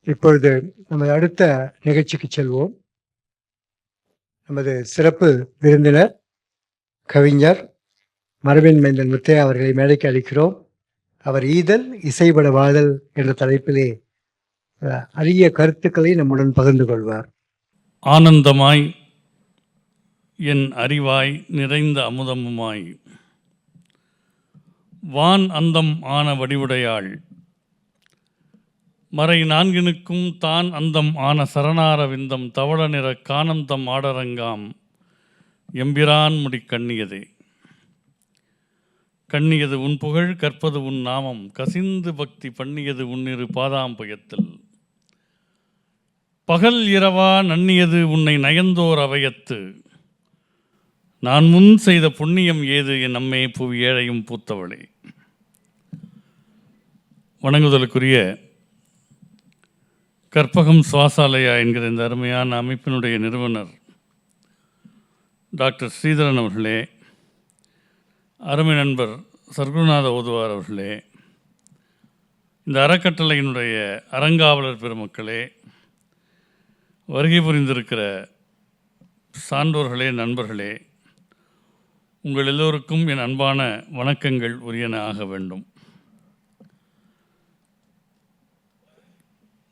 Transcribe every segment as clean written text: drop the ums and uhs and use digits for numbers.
இப்பொழுது நமது அடுத்த நிகழ்ச்சிக்கு செல்வோம். நமது சிறப்பு விருந்தினர் கவிஞர் மரபின் மைந்தன் முத்தையா அவர்களை மேடைக்கு அளிக்கிறோம். அவர் ஈதல் இசைபட வாழ்தல் என்ற தலைப்பிலே அரிய கருத்துக்களை நம்முடன் பகிர்ந்து கொள்வார். ஆனந்தமாய் என் அறிவாய் நிறைந்த அமுதமுமாய் வான் அந்தம் ஆன வடிவுடையாள் மறை நான்கினுக்கும் தான் அந்தம் ஆன சரணார விந்தம் தவள நிற கானந்தம் ஆடரங்காம் எம்பிரான் முடி கண்ணியதே. கண்ணியது உன் புகழ் கற்பது உன் நாமம் கசிந்து பக்தி பண்ணியது உன்னிரு பாதாம்பயத்தில் பகல் இரவா நன்னியது உன்னை நயந்தோர் அவையத்து நான் முன் செய்த புண்ணியம் ஏது என் அம்மே புவி ஏழையும் பூத்தவளே. வணங்குதலுக்குரிய கற்பகம் சுவாசாலயா என்கிற இந்த அருமையான அமைப்பினுடைய நிறுவனர் டாக்டர் ஸ்ரீதரன் அவர்களே, அருமை நண்பர் சர்க்குருநாத ஓதுவார் அவர்களே, இந்த அறக்கட்டளையினுடைய அறங்காவலர் பெருமக்களே, வருகை புரிந்திருக்கிற சான்றோர்களே, நண்பர்களே, உங்கள் எல்லோருக்கும் என் அன்பான வணக்கங்கள் உரியன ஆக வேண்டும்.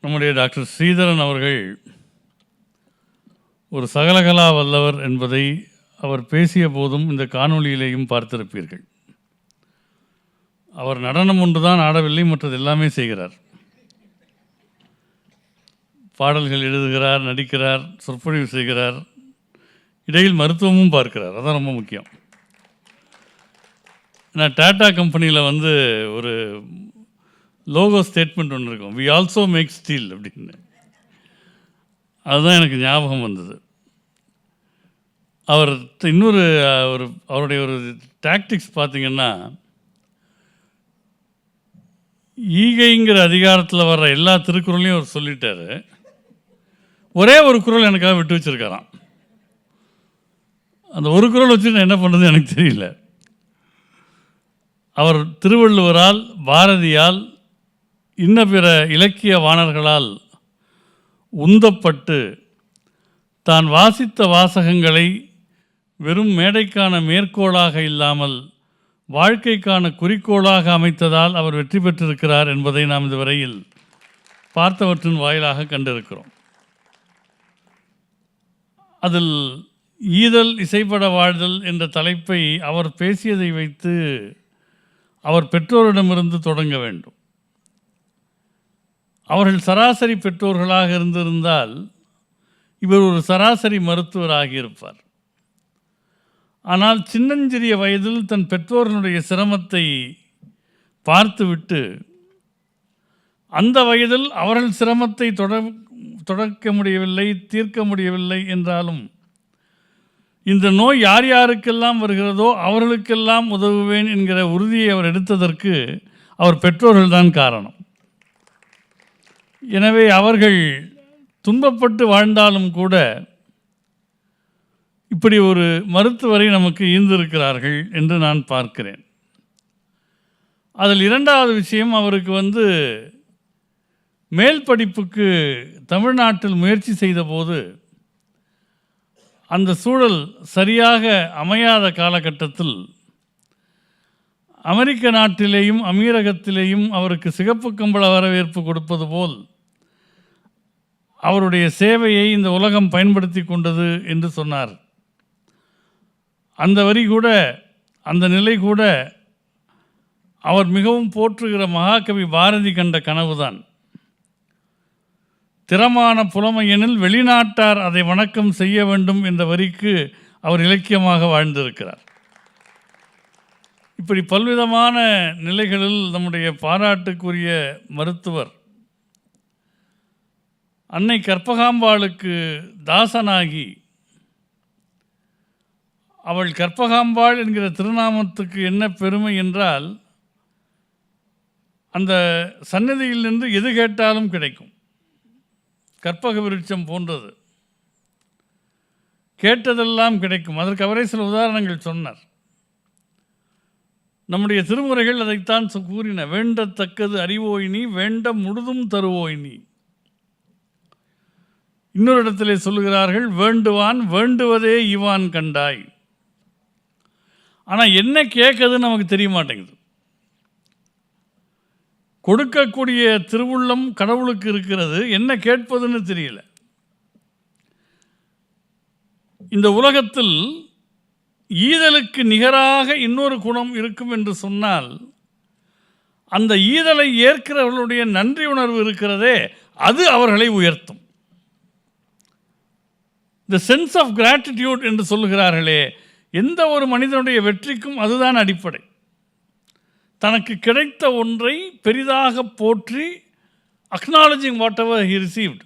நம்முடைய டாக்டர் ஸ்ரீதரன் அவர்கள் ஒரு சகலகலா வல்லவர் என்பதை அவர் பேசிய போதும் இந்த காணொளியிலேயும் பார்த்திருப்பீர்கள். அவர் நடனம் ஒன்றுதான் ஆடவில்லை, மற்றது எல்லாமே செய்கிறார். பாடல்கள் எழுதுகிறார், நடிக்கிறார், சொற்பொழிவு செய்கிறார், இடையில் மருத்துவமும் பார்க்கிறார். அதான் ரொம்ப முக்கியம். நான் டாடா கம்பெனியில் ஒரு லோகோ ஸ்டேட்மெண்ட் ஒன்று இருக்கும், வி ஆல்சோ மேக் ஸ்டீல் அப்படின்னு. அதுதான் எனக்கு ஞாபகம் வந்தது. அவர் இன்னொரு அவருடைய ஒரு டாக்டிக்ஸ் பார்த்திங்கன்னா, ஈகைங்கிற அதிகாரத்தில் வர்ற எல்லா திருக்குறளையும் அவர் சொல்லிட்டார். ஒரே ஒரு குறள் எனக்காக விட்டு வச்சுருக்காராம். அந்த ஒரு குறள் வச்சு நான் என்ன பண்ணுறது எனக்கு தெரியல. அவர் திருவள்ளுவரால், பாரதியால், இன்ன பிற இலக்கிய வாணர்களால் உந்தப்பட்டு தான் வாசித்த வாசகங்களை வெறும் மேடைக்கான மேற்கோளாக இல்லாமல் வாழ்க்கைக்கான குறிக்கோளாக அமைத்ததால் அவர் வெற்றி பெற்றிருக்கிறார் என்பதை நாம் இதுவரையில் பார்த்தவற்றின் வாயிலாக கண்டிருக்கிறோம். அதில் ஈதல் இசைப்பட வாழ்தல் என்ற தலைப்பை அவர் பேசியதை வைத்து அவர் பெற்றோரிடமிருந்து தொடங்க வேண்டும். அவர்கள் சராசரி பெற்றோர்களாக இருந்திருந்தால் இவர் ஒரு சராசரி மருத்துவராகியிருப்பார். ஆனால் சின்னஞ்சிறிய வயதில் தன் பெற்றோர்களுடைய சிரமத்தை பார்த்துவிட்டு அந்த வயதில் அவர்கள் சிரமத்தை தொடக்க முடியவில்லை, தீர்க்க முடியவில்லை என்றாலும் இந்த நோய் யார் யாருக்கெல்லாம் வருகிறதோ அவர்களுக்கெல்லாம் உதவுவேன் என்கிற உறுதியை அவர் எடுத்ததற்கு அவர் பெற்றோர்கள்தான் காரணம். எனவே அவர்கள் துன்பப்பட்டு வாழ்ந்தாலும் கூட இப்படி ஒரு மருத்துவரை நமக்கு ஈர்ந்திருக்கிறார்கள் என்று நான் பார்க்கிறேன். அதில் இரண்டாவது விஷயம், அவருக்கு மேல் படிப்புக்கு தமிழ்நாட்டில் முயற்சி செய்தபோது அந்த சூழல் சரியாக அமையாத காலகட்டத்தில் அமெரிக்க நாட்டிலேயும் அமீரகத்திலேயும் அவருக்கு சிகப்பு கம்பள வரவேற்பு கொடுப்பது போல் அவருடைய சேவையை இந்த உலகம் பயன்படுத்தி கொண்டது என்று சொன்னார். அந்த வரி கூட, அந்த நிலை கூட அவர் மிகவும் போற்றுகிற மகாகவி பாரதி கண்ட கனவுதான். திறமான புலமையெனில் வெளிநாட்டார் அதை வணக்கம் செய்ய வேண்டும் என்ற வரிக்கு அவர் இலக்கியமாக வாழ்ந்திருக்கிறார். இப்படி பல்விதமான நிலைகளில் நம்முடைய பாராட்டுக்குரிய மருத்துவர் அன்னை கற்பகாம்பாளுக்கு தாசனாகி, அவள் கற்பகாம்பாள் என்கிற திருநாமத்துக்கு என்ன பெருமை என்றால், அந்த சன்னதியில் நின்று எது கேட்டாலும் கிடைக்கும். கற்பக விருட்சம் போன்றது, கேட்டதெல்லாம் கிடைக்கும். அதற்கு அவரே சில உதாரணங்கள் சொன்னார். நம்முடைய திருமுறைகள் அதைத்தான் கூறின. வேண்டத்தக்கது அறிவோய் நீ, வேண்ட முழுதும் தருவோய் நீ. இன்னொரு இடத்திலே சொல்லுகிறார்கள், வேண்டுவான் வேண்டுவதே ஈவான் கண்டாய். ஆனால் என்ன கேட்குதுன்னு நமக்கு தெரிய மாட்டேங்குது. கொடுக்கக்கூடிய திருவுள்ளம் கடவுளுக்கு இருக்கிறது, என்ன கேட்பதுன்னு தெரியல. இந்த உலகத்தில் ஈதலுக்கு நிகராக இன்னொரு குணம் இருக்கும் என்று சொன்னால், அந்த ஈதலை ஏற்கிறவர்களுடைய நன்றி உணர்வு இருக்கிறதே, அது அவர்களை உயர்த்தும். த சென்ஸ் ஆஃப் கிராட்டிடியூட் என்று சொல்லுகிறார்களே, எந்த ஒரு மனிதனுடைய வெற்றிக்கும் அதுதான் அடிப்படை. தனக்கு கிடைத்த ஒன்றை பெரிதாக போற்றி acknowledging what ever he received,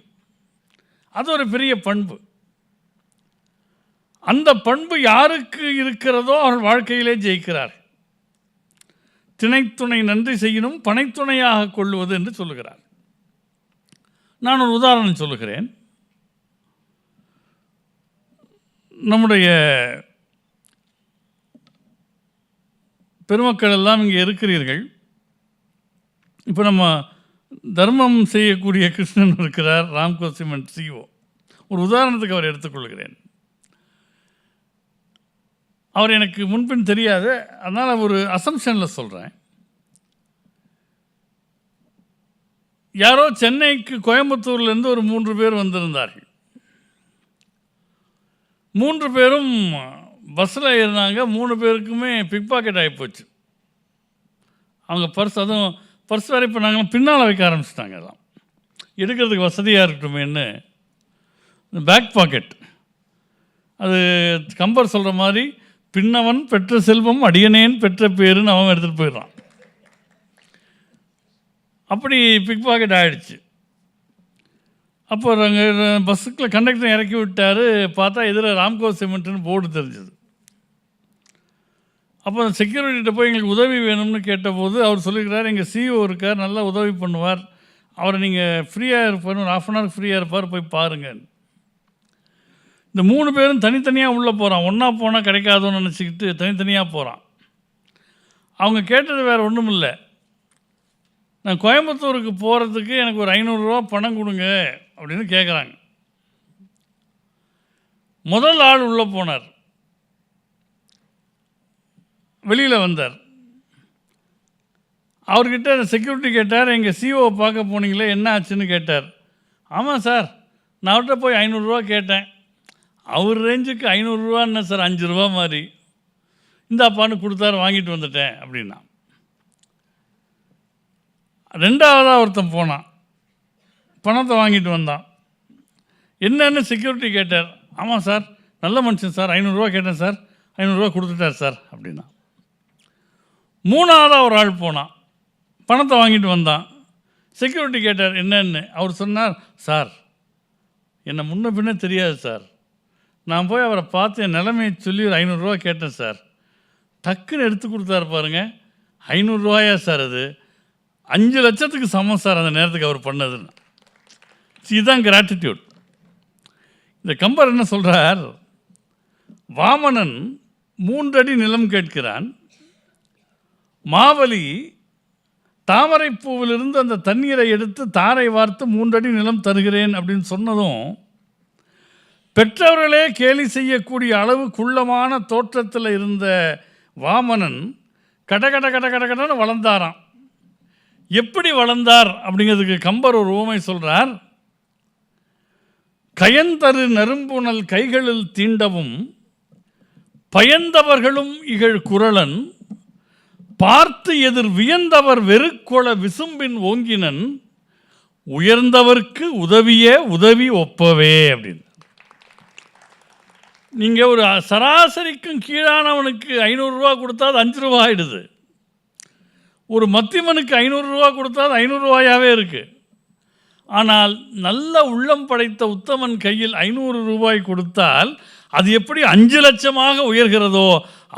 அது ஒரு பெரிய பண்பு. அந்த பண்பு யாருக்கு இருக்கிறதோ அவர்கள் வாழ்க்கையிலே ஜெயிக்கிறார். திணைத்துணை நன்றி செய்யணும், பனைத்துணையாக கொள்வது என்று சொல்லுகிறார். நான் ஒரு உதாரணம் சொல்லுகிறேன். நம்முடைய பெருமக்கள் எல்லாம் இங்கே இருக்கிறீர்கள். இப்போ நம்ம தர்மம் செய்யக்கூடிய கிருஷ்ணன் இருக்கிறார், ராம்கோ சிமெண்ட் CEO. ஒரு உதாரணத்துக்கு அவர் எடுத்துக்கொள்கிறேன். அவர் எனக்கு முன்பின் தெரியாது, அதனால் ஒரு அசம்ஷனில் சொல்கிறேன். யாரோ சென்னைக்கு கோயம்புத்தூர்லேருந்து ஒரு 3 பேர் வந்திருந்தார்கள். 3 பேரும் பஸ்ஸில் ஏறினாங்க. 3 பேருக்குமே பிக் பாக்கெட் ஆகிப்போச்சு. அவங்க அதுவும் பர்ஸ் வேறு இப்போ நாங்கள் பின்னால் வைக்க ஆரம்பிச்சிட்டாங்க. எல்லாம் எடுக்கிறதுக்கு வசதியாக இருக்கட்டுமேன்னு பேக் பாக்கெட். அது கம்பர் சொல்கிற மாதிரி, பின்னவன் பெற்ற செல்வம் அடியனேன் பெற்ற பேருன்னு அவன் எடுத்துகிட்டு போயிடுறான். அப்படி பிக் பாக்கெட் ஆகிடுச்சு. அப்போ நாங்கள் பஸ்ஸுக்குள்ள கண்டக்டர் இறக்கி விட்டார். பார்த்தா எதில் ராம்கோ சிமெண்ட்டுன்னு போர்டு தெரிஞ்சுது. அப்போ அந்த செக்யூரிட்டிகிட்ட போய் எங்களுக்கு உதவி வேணும்னு கேட்டபோது அவர் சொல்லியிருக்கிறார், எங்கள் CEO இருக்கார், நல்லா உதவி பண்ணுவார், அவரை நீங்கள் ஃப்ரீயாக இருப்பார், ஒரு 1/2 hour ஃப்ரீயாக இருப்பார், போய் பாருங்கள். இந்த 3 பேரும் தனித்தனியாக உள்ளே போகிறான். ஒன்றா போனால் கிடைக்காதோன்னு நினச்சிக்கிட்டு தனித்தனியாக போகிறான். அவங்க கேட்டது வேறு ஒன்றும் இல்லை, நான் கோயம்புத்தூருக்கு போகிறதுக்கு எனக்கு ஒரு 500 ரூபா பணம் கொடுங்க அப்படின்னு கேட்குறாங்க. முதல் ஆள் உள்ளே போனார், வெளியில் வந்தார். அவர்கிட்ட செக்யூரிட்டி கேட்டார், எங்கள் CEO பார்க்க போனீங்களே என்ன ஆச்சுன்னு கேட்டார். ஆமாம் சார், நான் அவர்கிட்ட போய் 500 ரூபா கேட்டேன். அவர் ரேஞ்சுக்கு 500 ரூபா என்ன சார், 5 ரூபா மாதிரி, இந்தாப்பான்னு கொடுத்தாரு, வாங்கிட்டு வந்துட்டேன் அப்படின்னா. 2ஆவதாக ஒருத்தன் போனான், பணத்தை வாங்கிட்டு வந்தான். என்னன்னு செக்யூரிட்டி கேட்டார். ஆமாம் சார், நல்ல மனுஷன் சார், 500 ரூபா கேட்டேன் சார், 500 ரூபா கொடுத்துட்டார் சார் அப்படின்னா. 3ஆவதாக ஒரு ஆள் போனான், பணத்தை வாங்கிட்டு வந்தான். செக்யூரிட்டி கேட்டார் என்னன்னு. அவர் சொன்னார், சார் என்னை முன்ன பின்ன தெரியாது சார், நான் போய் அவரை பார்த்து என் நிலைமையை சொல்லி ஒரு 500 ரூபா கேட்டேன் சார், டக்குன்னு எடுத்து கொடுத்தாரு பாருங்க. 500 ரூபாயா சார், அது 5 லட்சத்துக்கு சமம் சார் அந்த நேரத்துக்கு அவர் பண்ணதுன்னு. இதுதான் கிராட்டிடியூட். இந்த கம்பர் என்ன சொல்கிறார், வாமனன் 3 அடி நிலம் கேட்கிறான், மாவலி தாமரைப்பூவிலிருந்து அந்த தண்ணீரை எடுத்து தாரை வார்த்து 3 அடி நிலம் தருகிறேன் அப்படின்னு சொன்னதும், பெற்றவர்களே கேலி செய்யக்கூடிய அளவு குள்ளமான தோற்றத்தில் இருந்த வாமனன் கட கடன்னு வளர்ந்தாராம். எப்படி வளர்ந்தார் அப்படிங்கிறதுக்கு கம்பர் ஒரு உவமை சொல்கிறார். கயந்தரு நறும்புணல் கைகளில் தீண்டவும் பயந்தவர்களும் இகழ் குரலன், பார்த்து எதிர் வியந்தவர் வெறுக்கொள விசும்பின் ஓங்கினன், உயர்ந்தவர்க்கு உதவியே உதவி ஒப்பவே அப்படின்னு. நீங்கள் ஒரு சராசரிக்கும் கீழானவனுக்கு 500 ரூபா கொடுத்தா அது 5 ரூபா ஆகிடுது. ஒரு மத்தியமனுக்கு 500 ரூபா கொடுத்தா அது 500 ரூபாயாகவே இருக்குது. ஆனால் நல்ல உள்ளம் படைத்த உத்தமன் கையில் 500 ரூபாய் கொடுத்தால் அது எப்படி 5 லட்சமாக உயர்கிறதோ,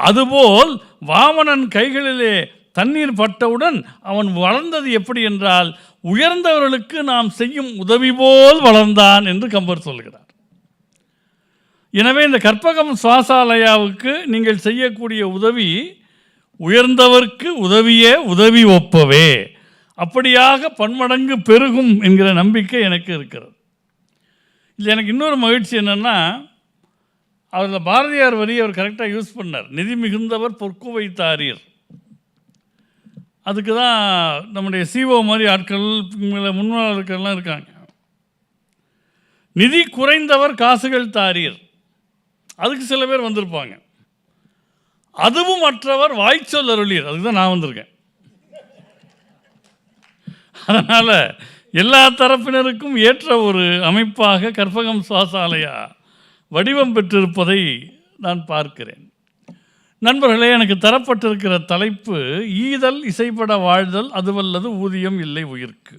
அதுபோல் வாமனன் கைகளிலே தண்ணீர் பட்டவுடன் அவன் வளர்ந்தது எப்படி என்றால், உயர்ந்தவர்களுக்கு நாம் செய்யும் உதவி போல் வளர்ந்தான் என்று கம்பர் சொல்கிறார். எனவே இந்த கற்பகம் சுவாசாலயாவுக்கு நீங்கள் செய்யக்கூடிய உதவி, உயர்ந்தவர்க்கு உதவியே உதவி ஒப்பவே, அப்படியாக பன்மடங்கு பெருகும் என்கிற நம்பிக்கை எனக்கு இருக்கிறது. இதில் எனக்கு இன்னொரு மகிழ்ச்சி என்னென்னா, அதில் பாரதியார் வரி அவர் கரெக்டாக யூஸ் பண்ணார். நிதி மிகுந்தவர் பொற்கு வைத்தாரீர். அதுக்கு தான் நம்முடைய சிஓ மாதிரி ஆட்கள் முன்னாளர்கள்லாம் இருக்காங்க. நிதி குறைந்தவர் காசுகள் தாரீர். அதுக்கு சில பேர் வந்திருப்பாங்க. அதுவும் மற்றவர் வாய்ச்சொல் அருளீர். அதுக்கு தான் நான் வந்திருக்கேன். அதனால் எல்லா தரப்பினருக்கும் ஏற்ற ஒரு அமைப்பாக கற்பகம் சுவாசாலயா வடிவம் பெற்றிருப்பதை நான் பார்க்கிறேன். நண்பர்களே, எனக்கு தரப்பட்டிருக்கிற தலைப்பு ஈதல் இசைப்பட வாழ்தல் அதுவல்லது ஊதியம் இல்லை உயிர்க்கு.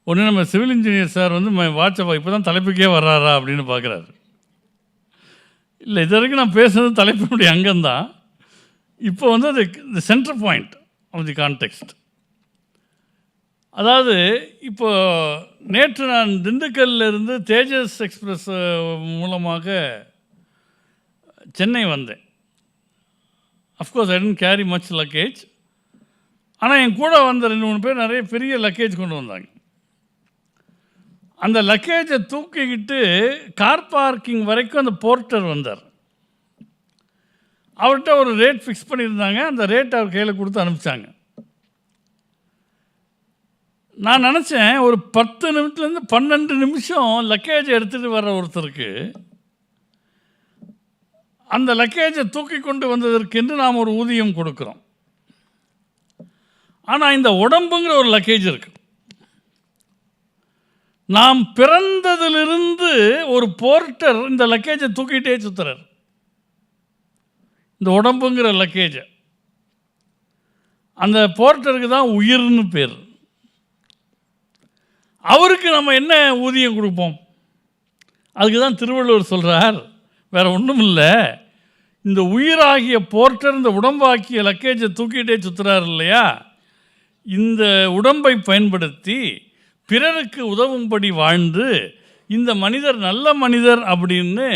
ஒன்று நம்ம சிவில் இன்ஜினியர் சார் வாட்ஸ்அப் இப்போ தான் தலைப்புக்கே வர்றாரா அப்படின்னு பார்க்குறாரு. இல்லை, இது வரைக்கும் நான் பேசுகிறது தலைப்பினுடைய அங்கம்தான். இப்போ அது the centre point of the context. அதாவது இப்போ நேற்று நான் திண்டுக்கல்லிருந்து தேஜஸ் எக்ஸ்பிரஸ் மூலமாக சென்னை வந்தேன். Of course I didn't carry much luggage. ஆனால் என் கூட வந்த 2-3 பேர் நிறைய பெரிய லக்கேஜ் கொண்டு வந்தாங்க. அந்த லக்கேஜை தூக்கிக்கிட்டு கார் பார்க்கிங் வரைக்கும் அந்த போர்ட்டர் வந்தார். அவர்கிட்ட ஒரு ரேட் ஃபிக்ஸ் பண்ணியிருந்தாங்க. அந்த ரேட் அவர் கையில் கொடுத்து அனுப்பிச்சாங்க. நான் நினச்சேன், ஒரு 10 நிமிஷத்துலேருந்து 12 நிமிஷம் லக்கேஜை எடுத்துகிட்டு வர்ற ஒருத்தருக்கு அந்த லக்கேஜை தூக்கி கொண்டு வந்ததற்கென்று நாம் ஒரு ஊதியம் கொடுக்குறோம். ஆனால் இந்த உடம்புங்கிற ஒரு லக்கேஜ் இருக்குது. நாம் பிறந்ததிலிருந்து ஒரு போர்ட்டர் இந்த லக்கேஜை தூக்கிட்டே சுற்றுறார். இந்த உடம்புங்கிற லக்கேஜை அந்த போர்ட்டருக்கு தான் உயிர்னு பேர். அவருக்கு நம்ம என்ன ஊதியம் கொடுப்போம்? அதுக்கு தான் திருவள்ளுவர் சொல்கிறார், வேறு ஒன்றும் இல்லை, இந்த உயிராகிய போர்ட்டர் இந்த உடம்பாக்கிய லக்கேஜை தூக்கிட்டே சுற்றுறார் இல்லையா, இந்த உடம்பை பயன்படுத்தி பிறருக்கு உதவும்படி வாழ்ந்து இந்த மனிதர் நல்ல மனிதர் அப்படின்னு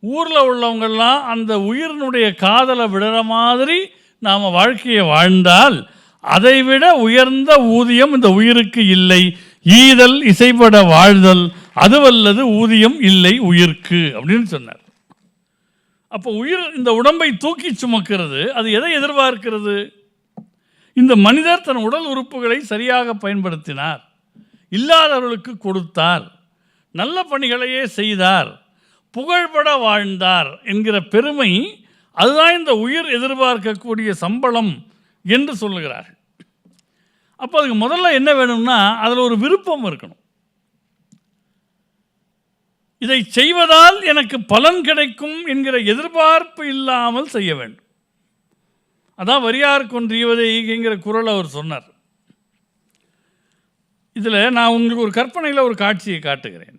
ஊரில் உள்ளவங்கள்லாம் அந்த உயிரினுடைய காதலை விடுற மாதிரி நாம் வாழ்க்கையை வாழ்ந்தால் அதைவிட உயர்ந்த ஊதியம் இந்த உயிருக்கு இல்லை. ஈதல் இசைப்பட வாழ்தல் அதுவல்லது ஊதியம் இல்லை உயிர்க்கு அப்படின்னு சொன்னார். அப்போ உயிர் இந்த உடம்பை தூக்கி சுமக்கிறது. அது எதை எதிர்பார்க்கிறது? இந்த மனிதர் தன் உடல் உறுப்புகளை சரியாக பயன்படுத்தினார், இல்லாதவர்களுக்கு கொடுத்தார், நல்ல பணிகளையே செய்தார், புகழ்பட வாழ்ந்தார் என்கிற பெருமை, அதுதான் இந்த உயிர் எதிர்பார்க்கக்கூடிய சம்பளம் என்று சொல்லுகிறார். அப்போ அதுக்கு முதல்ல என்ன வேணும்னா, அதில் ஒரு விருப்பம் இருக்கணும். இதை செய்வதால் எனக்கு பலன் கிடைக்கும் என்கிற எதிர்பார்ப்பு இல்லாமல் செய்ய வேண்டும். அதான் வரியார் கொன்றியவதை ஈகைங்கிற குறள் அவர் சொன்னார். இதில் நான் உங்களுக்கு ஒரு கற்பனையில் ஒரு காட்சியை காட்டுகிறேன்.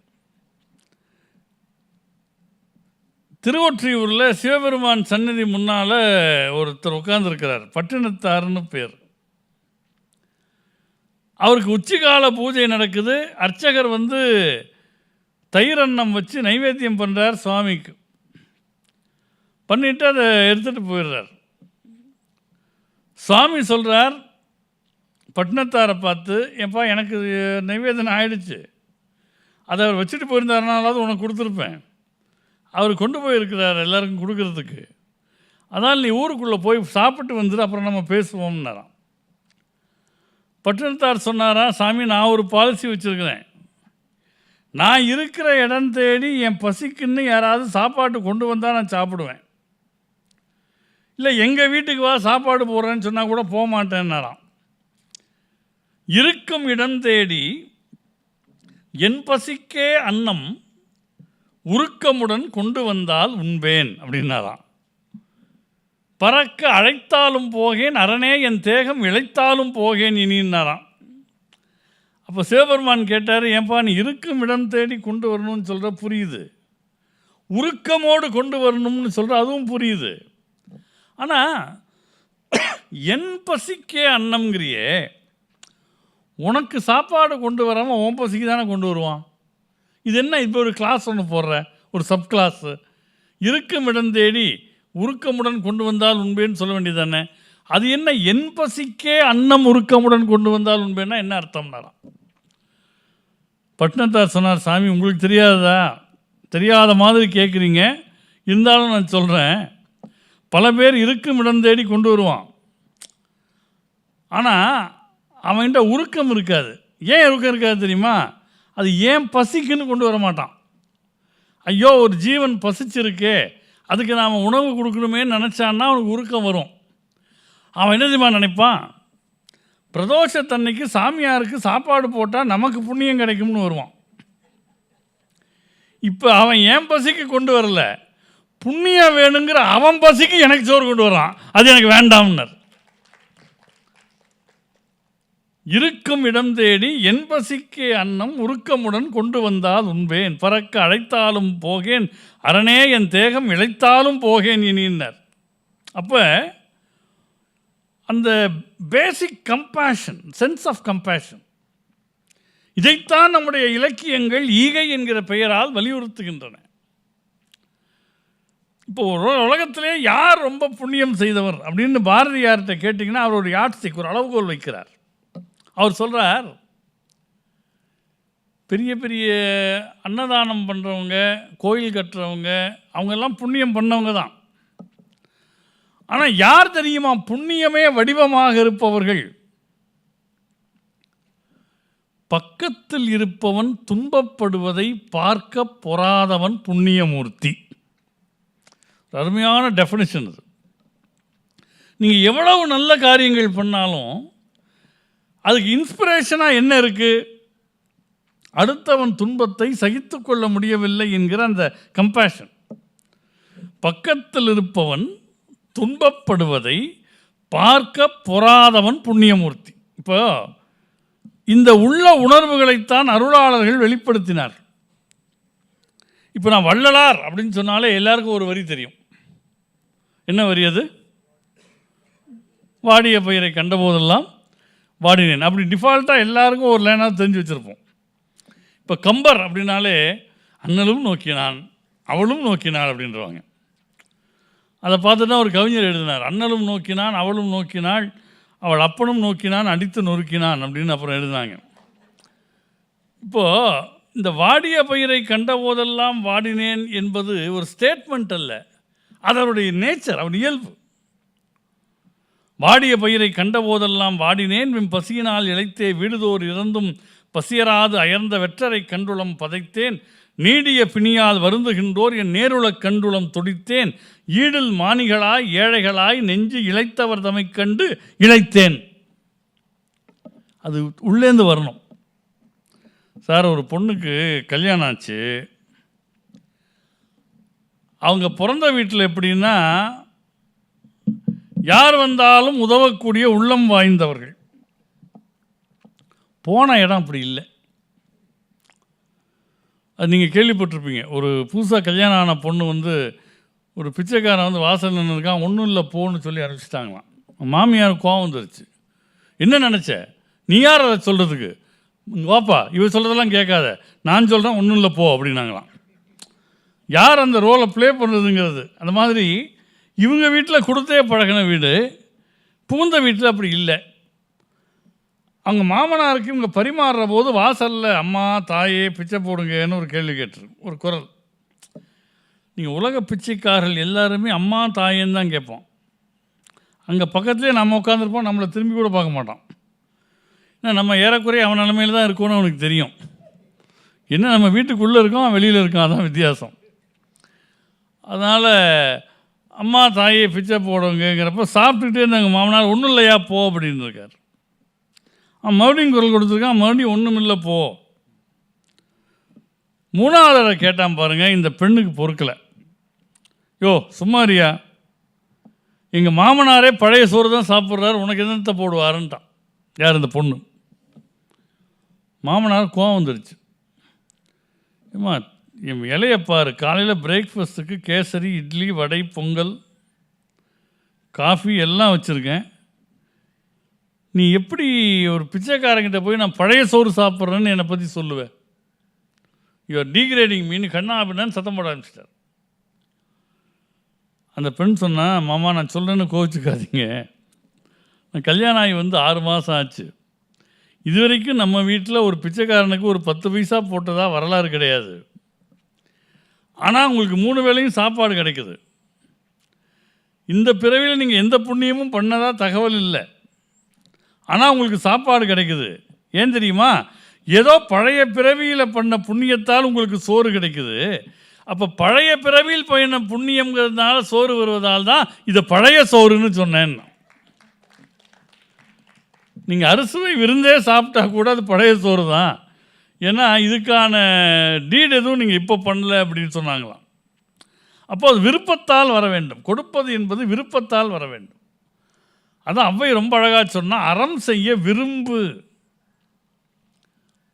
திருவொற்றியூரில் சிவபெருமான் சந்நிதி முன்னால் ஒருத்தர் உட்கார்ந்துருக்கிறார். பட்டினத்தார்னு பேர். அவருக்கு உச்சிகால பூஜை நடக்குது. அர்ச்சகர் தயிர் அன்னம் வச்சு நைவேத்தியம் பண்ணுறார் சுவாமிக்கு. பண்ணிவிட்டு அதை எடுத்துகிட்டு போயிடுறார். சுவாமி சொல்கிறார் பட்டினத்தாரை பார்த்து, ஏப்பா எனக்கு நைவேத்தியம் ஆயிடுச்சு, அதை அவர் வச்சுட்டு போயிருந்தாருனாலாவது உனக்கு கொடுத்துருப்பேன். அவர் கொண்டு போயிருக்கிறார் எல்லாருக்கும் கொடுக்கறதுக்கு. அதனால் நீ ஊருக்குள்ளே போய் சாப்பிட்டு வந்துடு, அப்புறம் நம்ம பேசுவோம்னாராம். பட்டினத்தார் சொன்னாரா, சாமி நான் ஒரு பாலிசி வச்சுருக்கிறேன், நான் இருக்கிற இடம் தேடி என் பசிக்குன்னு யாராவது சாப்பாட்டு கொண்டு வந்தால் நான் சாப்பிடுவேன், இல்லை எங்கள் வீட்டுக்கு வா சாப்பாடு போடுறேன்னு சொன்னால் கூட போக மாட்டேன்னாராம். இருக்கும் இடம் தேடி என் பசிக்கே அன்னம் உருக்கமுடன் கொண்டு வந்தால் உண்பேன் அப்படின்னாராம். பறக்க அழைத்தாலும் போகேன் அரணே என் தேகம் இழைத்தாலும் போகேன் இனின்னாராம். அப்போ சிவபெருமான் கேட்டார், ஏன்பா நீ இருக்கும் இடம் தேடி கொண்டு வரணும்னு சொல்கிற புரியுது, உருக்கமோடு கொண்டு வரணும்னு சொல்கிற அதுவும் புரியுது, ஆனால் என் பசிக்கே அன்னம்ங்கிறியே, உனக்கு சாப்பாடு கொண்டு வராமல் உன் பசிக்கு தானே கொண்டு வருவான். இது என்ன இப்போ ஒரு கிளாஸ் ஒன்று போடுற, ஒரு சப் கிளாஸு, இருக்கும் இடம் தேடி உருக்கமுடன் கொண்டு வந்தால் உண்பேன்னு சொல்ல வேண்டியது தானே. அது என்ன என் பசிக்கே அன்னம் உருக்கமுடன் கொண்டு வந்தால் உண்பேன்னா என்ன அர்த்தம்னாராம். பட்டினத்தார் சொன்னார், சாமி உங்களுக்கு தெரியாததா? தெரியாத மாதிரி கேட்குறீங்க, இருந்தாலும் நான் சொல்கிறேன். பல பேர் இருக்கும் இடம் தேடி கொண்டு வருவான். ஆனால் அவன்கிட்ட உருக்கம் இருக்காது. ஏன் உருக்கம் இருக்காது தெரியுமா? அது ஏன் பசிக்குன்னு கொண்டு வர மாட்டான். ஐயோ ஒரு ஜீவன் பசிச்சிருக்கே, அதுக்கு நாம் உணவு கொடுக்கணுமேன்னு நினச்சான்னா அவனுக்கு உருக்கம் வரும். அவன் என்ன தெரியுமா நினைப்பான்? பிரதோஷத்தன்னைக்கு சாமியாருக்கு சாப்பாடு போட்டால் நமக்கு புண்ணியம் கிடைக்கும்னு வருவான். இப்போ அவன் ஏன் பசிக்கு கொண்டு வரல, புண்ணியம் வேணுங்கிற அவன் பசிக்கு எனக்கு சோறு கொண்டு வரான். அது எனக்கு வேண்டாம்னர். இருக்கும் இடம் தேடி என் பசிக்கு அன்னம் உருக்கமுடன் கொண்டு வந்தால் உண்பேன், பறக்க அழைத்தாலும் போகேன், அரணே என் தேகம் இழைத்தாலும் போகேன் இனினர். அப்போ அந்த பேசிக் கம்பேஷன், சென்ஸ் ஆஃப் கம்பேஷன், இதைத்தான் நம்முடைய இலக்கியங்கள் ஈகை என்கிற பெயரால் வலியுறுத்துகின்றன. இப்போ உலகத்திலே யார் ரொம்ப புண்ணியம் செய்தவர் அப்படின்னு பாரதியார்கிட்ட கேட்டிங்கன்னா அவர் ஒரு யாட்ஸ்டிக், ஒரு அளவுகோல் வைக்கிறார். அவர் சொல்கிறார், பெரிய பெரிய அன்னதானம் பண்ணுறவங்க, கோயில் கட்டுறவங்க, அவங்கெல்லாம் புண்ணியம் பண்ணவங்க தான். ஆனால் யார் தெரியுமா புண்ணியமே வடிவமாக இருப்பவர்கள்? பக்கத்தில் இருப்பவன் துன்பப்படுவதை பார்க்க பொறாதவன் புண்ணியமூர்த்தி. அருமையான டெஃபினிஷன் இது. நீங்கள் எவ்வளவு நல்ல காரியங்கள் பண்ணாலும் அதுக்கு இன்ஸ்பிரேஷனாக என்ன இருக்குது? அடுத்தவன் துன்பத்தை சகித்து கொள்ள முடியவில்லை என்கிற அந்த கம்பேஷன். பக்கத்தில் இருப்பவன் துன்பப்படுவதை பார்க்க பொறாதவன் புண்ணியமூர்த்தி. இப்போ இந்த உள்ள உணர்வுகளைத்தான் அருளாளர்கள் வெளிப்படுத்தினார். இப்போ நான் வள்ளலார் அப்படின்னு சொன்னாலே எல்லாருக்கும் ஒரு வரி தெரியும். என்ன வரி அது? வாடிய பயிரை கண்டபோதெல்லாம் வாடினேன். அப்படி டிஃபால்ட்டாக எல்லாருக்கும் ஒரு லைனாக தெரிஞ்சு வச்சுருப்போம். இப்போ கம்பர் அப்படின்னாலே அண்ணலும் நோக்கினான் அவளும் நோக்கினாள் அப்படின்றவாங்க. அதை பார்த்துட்டு தான் ஒரு கவிஞர் எழுதினார், அண்ணலும் நோக்கினான் அவளும் நோக்கினாள், அவள் அப்பனும் நோக்கினான் அடித்து நொறுக்கினான் அப்படின்னு அப்புறம் எழுதினாங்க. இப்போது இந்த வாடிய பயிரை கண்டபோதெல்லாம் வாடினேன் என்பது ஒரு ஸ்டேட்மெண்ட் அல்ல, அதனுடைய நேச்சர், அவன் இயல்பு. வாடிய பயிரை கண்டபோதெல்லாம் வாடினேன், விம் பசியினால் இழைத்தே வீடுதோர் இறந்தும் பசியராது அயர்ந்த வெற்றரை கண்டுளம் பதைத்தேன், நீடிய பிணியால் வருந்துகின்றோர் என் நேருளக் கண்டுளம் துடித்தேன், ஈடில் மானிகளாய் ஏழைகளாய் நெஞ்சு இழைத்தவர் தம்மை கண்டு இழைத்தேன். அது உள்ளேந்து வரணும். சார், ஒரு பொண்ணுக்கு கல்யாணம் ஆச்சு. அவங்க பிறந்த வீட்டில் எப்படின்னா, யார் வந்தாலும் உதவக்கூடிய உள்ளம் வாய்ந்தவர்கள். போன இடம் அப்படி இல்லை. அது நீங்கள் கேள்விப்பட்டிருப்பீங்க. ஒரு புதுசாக கல்யாணம் ஆன பொண்ணு ஒரு பிச்சைக்காரன் வாசல் நின்று இருக்கான், ஒன்றும் இல்லை போன்னு சொல்லி அனுப்பிச்சிட்டாங்களாம். மாமியார் கோவம் வந்துருச்சு. என்ன நினச்ச நீ? யார் அதை சொல்கிறதுக்கு? வாப்பா, இவ சொல்கிறதெல்லாம் கேட்காத, நான் சொல்கிறேன், ஒன்றும் இல்லை போ அப்படின்னாங்களாம். யார் அந்த ரோலை ப்ளே பண்ணுறதுங்கிறது. அந்த மாதிரி இவங்க வீட்டில் கொடுத்தே பழகின வீடு, புகுந்த வீட்டில் அப்படி இல்லை. அவங்க மாமனாருக்கு இவங்க பரிமாறுற போது வாசலில் அம்மா தாயே பிச்சை போடுங்கன்னு ஒரு கேள்வி கேட்டுரு, ஒரு குரல். நீங்கள் உலக பிச்சைக்காரர்கள் எல்லாருமே அம்மா தாயேன்னு தான் கேட்போம். அங்கே பக்கத்துலேயே நம்ம உட்காந்துருப்போம், நம்மளை திரும்பி கூட பார்க்க மாட்டான். ஏன்னா நம்ம ஏறக்குறைய அவன் நிலைமையில் தான் இருக்கோன்னு அவனுக்கு தெரியும். என்ன நம்ம வீட்டுக்குள்ளே இருக்கோம், அவன் வெளியில் இருக்கான், அதான் வித்தியாசம். அதனால் அம்மா தாயை பிச்சை போடுங்கிறப்ப சாப்பிட்டுக்கிட்டே இருந்தாங்க. மாமனார் ஒன்றும் இல்லையா போ அப்படின்னு இருக்கார். அவன் மறுபடியும் குரல் கொடுத்துருக்கான், மறுபடியும் ஒன்றும் இல்லை போ. மூணாவதை கேட்டான் பாருங்கள், இந்த பெண்ணுக்கு பொறுக்கலை. யோ சும்மாரியா, எங்கள் மாமனாரே பழைய சோறு தான் சாப்பிட்றாரு, உனக்கு என்னத்தை போடுவாருன்ட்டான். யார்? இந்த பொண்ணு. மாமனார் கோவம் வந்துடுச்சு. ஏம்மா என் இலையப்பாரு, காலையில் பிரேக்ஃபாஸ்ட்டுக்கு கேசரி, இட்லி, வடை, பொங்கல், காஃபி எல்லாம் வச்சுருக்கேன். நீ எப்படி ஒரு பிச்சைக்காரங்கிட்ட போய் நான் பழைய சோறு சாப்பிட்றேன்னு என்னை பற்றி சொல்லுவேன்? யூஆர் டீக்ரேடிங் மீன் கண்ணா அப்படின்னான்னு சத்தம் போட ஆரம்பிச்சிட்டார். அந்த பெண் சொன்னா, மாமா நான் சொல்கிறேன்னு கோவிச்சுக்காதீங்க, நான் கல்யாணம் ஆகி 6 மாதம் ஆச்சு. இதுவரைக்கும் நம்ம வீட்டில் ஒரு பிச்சைக்காரனுக்கு ஒரு 10 பைசா போட்டதா வரலாறு கிடையாது. ஆனால் உங்களுக்கு 3 வேளையும் சாப்பாடு கிடைக்குது. இந்த பிறவியில் நீங்கள் எந்த புண்ணியமும் பண்ணதா தகவல் இல்லை. ஆனால் உங்களுக்கு சாப்பாடு கிடைக்குது. ஏன் தெரியுமா? ஏதோ பழைய பிறவியில் பண்ண புண்ணியத்தால் உங்களுக்கு சோறு கிடைக்குது. அப்போ பழைய பிறவியில் பண்ண புண்ணியங்கிறதுனால சோறு வருவதால் தான் இதை பழைய சோறுன்னு சொன்னேன். நீங்கள் அறுசுவை விருந்தே சாப்பிட்டா கூட அது பழைய சோறு தான். ஏன்னா இதுக்கான டீட் எதுவும் நீங்கள் இப்போ பண்ணல அப்படின்னு சொன்னாங்களாம். அப்போ அது விருப்பத்தால் வர வேண்டும். கொடுப்பது என்பது விருப்பத்தால் வர வேண்டும். அதான் அவ்வை ரொம்ப அழகாக சொன்னால், அறம் செய்ய விரும்பு.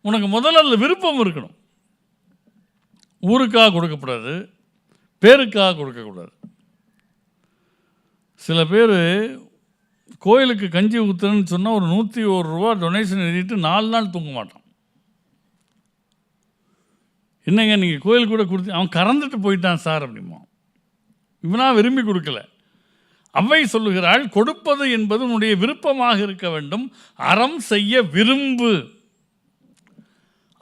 உனக்கு முதல்ல அதில் விருப்பம் இருக்கணும். ஊருக்காக கொடுக்கக்கூடாது, பேருக்காக கொடுக்கக்கூடாது. சில பேர் கோயிலுக்கு கஞ்சி ஊற்றுறேன்னு சொன்னால் ஒரு 101 ரூபா டொனேஷன் எழுதிட்டு 4 நாள் தூங்க மாட்டான். என்னங்க நீங்கள் கோயிலுக்கு கூட கொடுத்து, அவன் கறந்துட்டு போயிட்டான் சார் அப்படிமா. இவனா விரும்பி கொடுக்கல. அவ்வை சொல்லுகிறாள், கொடுப்பது என்பது உன்னுடைய விருப்பமாக இருக்க வேண்டும். அறம் செய்ய விரும்பு.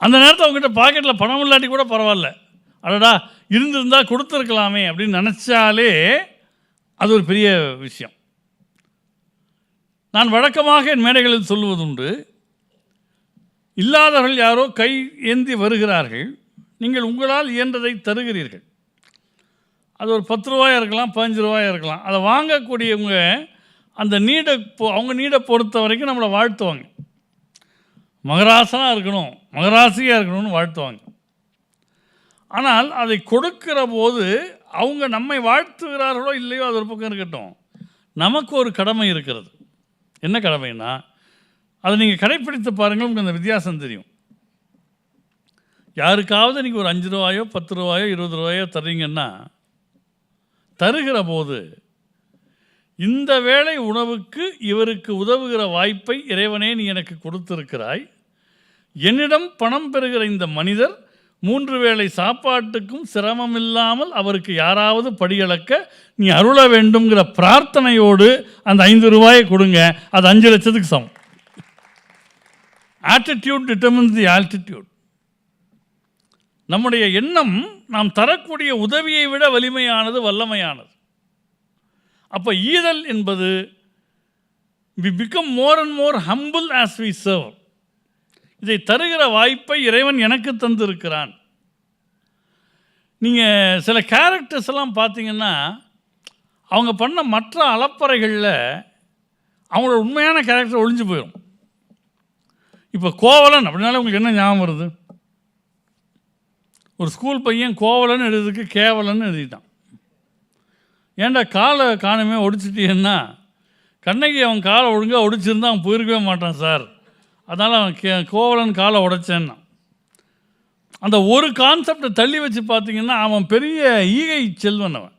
அந்த நேரத்தில் அவங்ககிட்ட பாக்கெட்டில் பணம் இல்லாட்டி கூட பரவாயில்ல, அடடா இருந்திருந்தால் கொடுத்துருக்கலாமே அப்படின்னு நினச்சாலே அது ஒரு பெரிய விஷயம். நான் வழக்கமாக என் மேடைகளில் சொல்லுவதுண்டு, இல்லாதவர்கள் யாரோ கை ஏந்தி வருகிறார்கள், நீங்கள் உங்களால் இயன்றதை தருகிறீர்கள். அது ஒரு 10 ரூபாயாக இருக்கலாம், 15 ரூபாயாக இருக்கலாம். அதை வாங்கக்கூடியவங்க அந்த அவங்க நீடை பொறுத்த வரைக்கும் நம்மளை வாழ்த்துவாங்க. மகராசனாக இருக்கணும், மகராசியாக இருக்கணும்னு வாழ்த்துவாங்க. ஆனால் அதை கொடுக்கிற போது அவங்க நம்மை வாழ்த்துகிறார்களோ இல்லையோ அது ஒரு பக்கம் இருக்கட்டும், நமக்கு ஒரு கடமை இருக்கிறது. என்ன கடமைன்னா, அதை நீங்கள் கடைப்பிடித்து பாருங்கள், உங்களுக்கு அந்த வித்தியாசம் தெரியும். யாருக்காவது நீங்கள் ஒரு 5 ரூபாயோ 10 ரூபாயோ 20 ரூபாயோ தர்றீங்கன்னா, தருகிற போது இந்த வேளை உணவுக்கு இவருக்கு உதவுகிற வாய்ப்பை இறைவனே நீ எனக்கு கொடுத்திருக்கிறாய். என்னிடம் பணம் பெறுகிற இந்த மனிதர் 3 வேளை சாப்பாட்டுக்கும் சிரமம் இல்லாமல் அவருக்கு யாராவது படியளக்க நீ அருள வேண்டும்ங்கிற பிரார்த்தனையோடு அந்த 5 ரூபாயை கொடுங்க. அது 5 லட்சத்துக்கு சமம். ஆட்டிடியூட் டிட்டர்மின்ஸ் தி ஆல்டிடியூட். நம்முடைய எண்ணம் நாம் தரக்கூடிய உதவியை விட வலிமையானது, வல்லமையானது. அப்போ ஈதல் என்பது we become more and more humble as we serve. இதை தருகிற வாய்ப்பை இறைவன் எனக்கு தந்திருக்கிறான். நீங்கள் சில கேரக்டர்ஸ் எல்லாம் பார்த்தீங்கன்னா, அவங்க பண்ண மற்ற அலப்பறைகளில் அவங்களோட உண்மையான கேரக்டர் ஒழிஞ்சு போயிடும். இப்போ கோவலன் அப்படின்னாலே உங்களுக்கு என்ன ஞாபகம் வருது? ஒரு ஸ்கூல் பையன் கோவலன்னு எழுதுறதுக்கு கேவலன்னு எழுதிட்டான். ஏன்டா காலை காணுமே ஒடிச்சிட்டீங்கன்னா, கண்ணகி அவன் காலை ஒழுங்காக ஒடிச்சிருந்தா அவன் போயிருக்கவே மாட்டான் சார், அதனால் அவன் கோவலன் காலை உடைச்சேன்னா. அந்த ஒரு கான்செப்டை தள்ளி வச்சு பார்த்தீங்கன்னா அவன் பெரிய ஈகை செல்வன். அவன்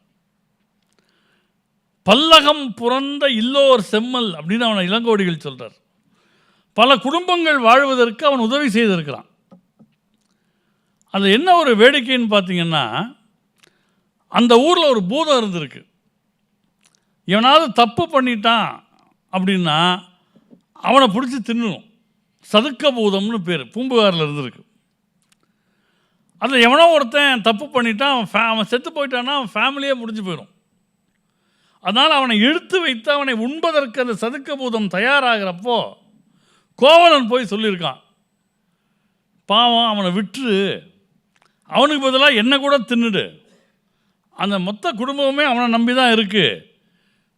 பல்லகம் புறந்த இல்லோர் செம்மல் அப்படின்னு அவனை இளங்கோடிகள் சொல்கிறார். பல குடும்பங்கள் வாழ்வதற்கு அவன் உதவி செய்திருக்கிறான். அது என்ன ஒரு வேடிக்கைன்னு பார்த்தீங்கன்னா, அந்த ஊரில் ஒரு பூதம் இருந்திருக்கு. எவனாவது தப்பு பண்ணிட்டான் அப்படின்னா அவனை பிடிச்சி தின்னணும். சதுக்க பூதம்னு பேர், பூம்புகாரில் இருந்திருக்கு. அதில் எவனோ ஒருத்தன் தப்பு பண்ணிட்டான், அவன் செத்து போயிட்டான்னா அவன் ஃபேமிலியே முடிஞ்சு போயிடும். அதனால் அவனை இழுத்து வைத்து அவனை உண்பதற்கு அந்த சதுக்க பூதம் தயாராகிறப்போ கோவலன் போய் சொல்லியிருக்கான், பாவம் அவனை விட்டுரு, அவனுக்கு பதிலாக என்ன கூட தின்னுடு, அந்த மொத்த குடும்பமே அவனை நம்பி தான் இருக்குது,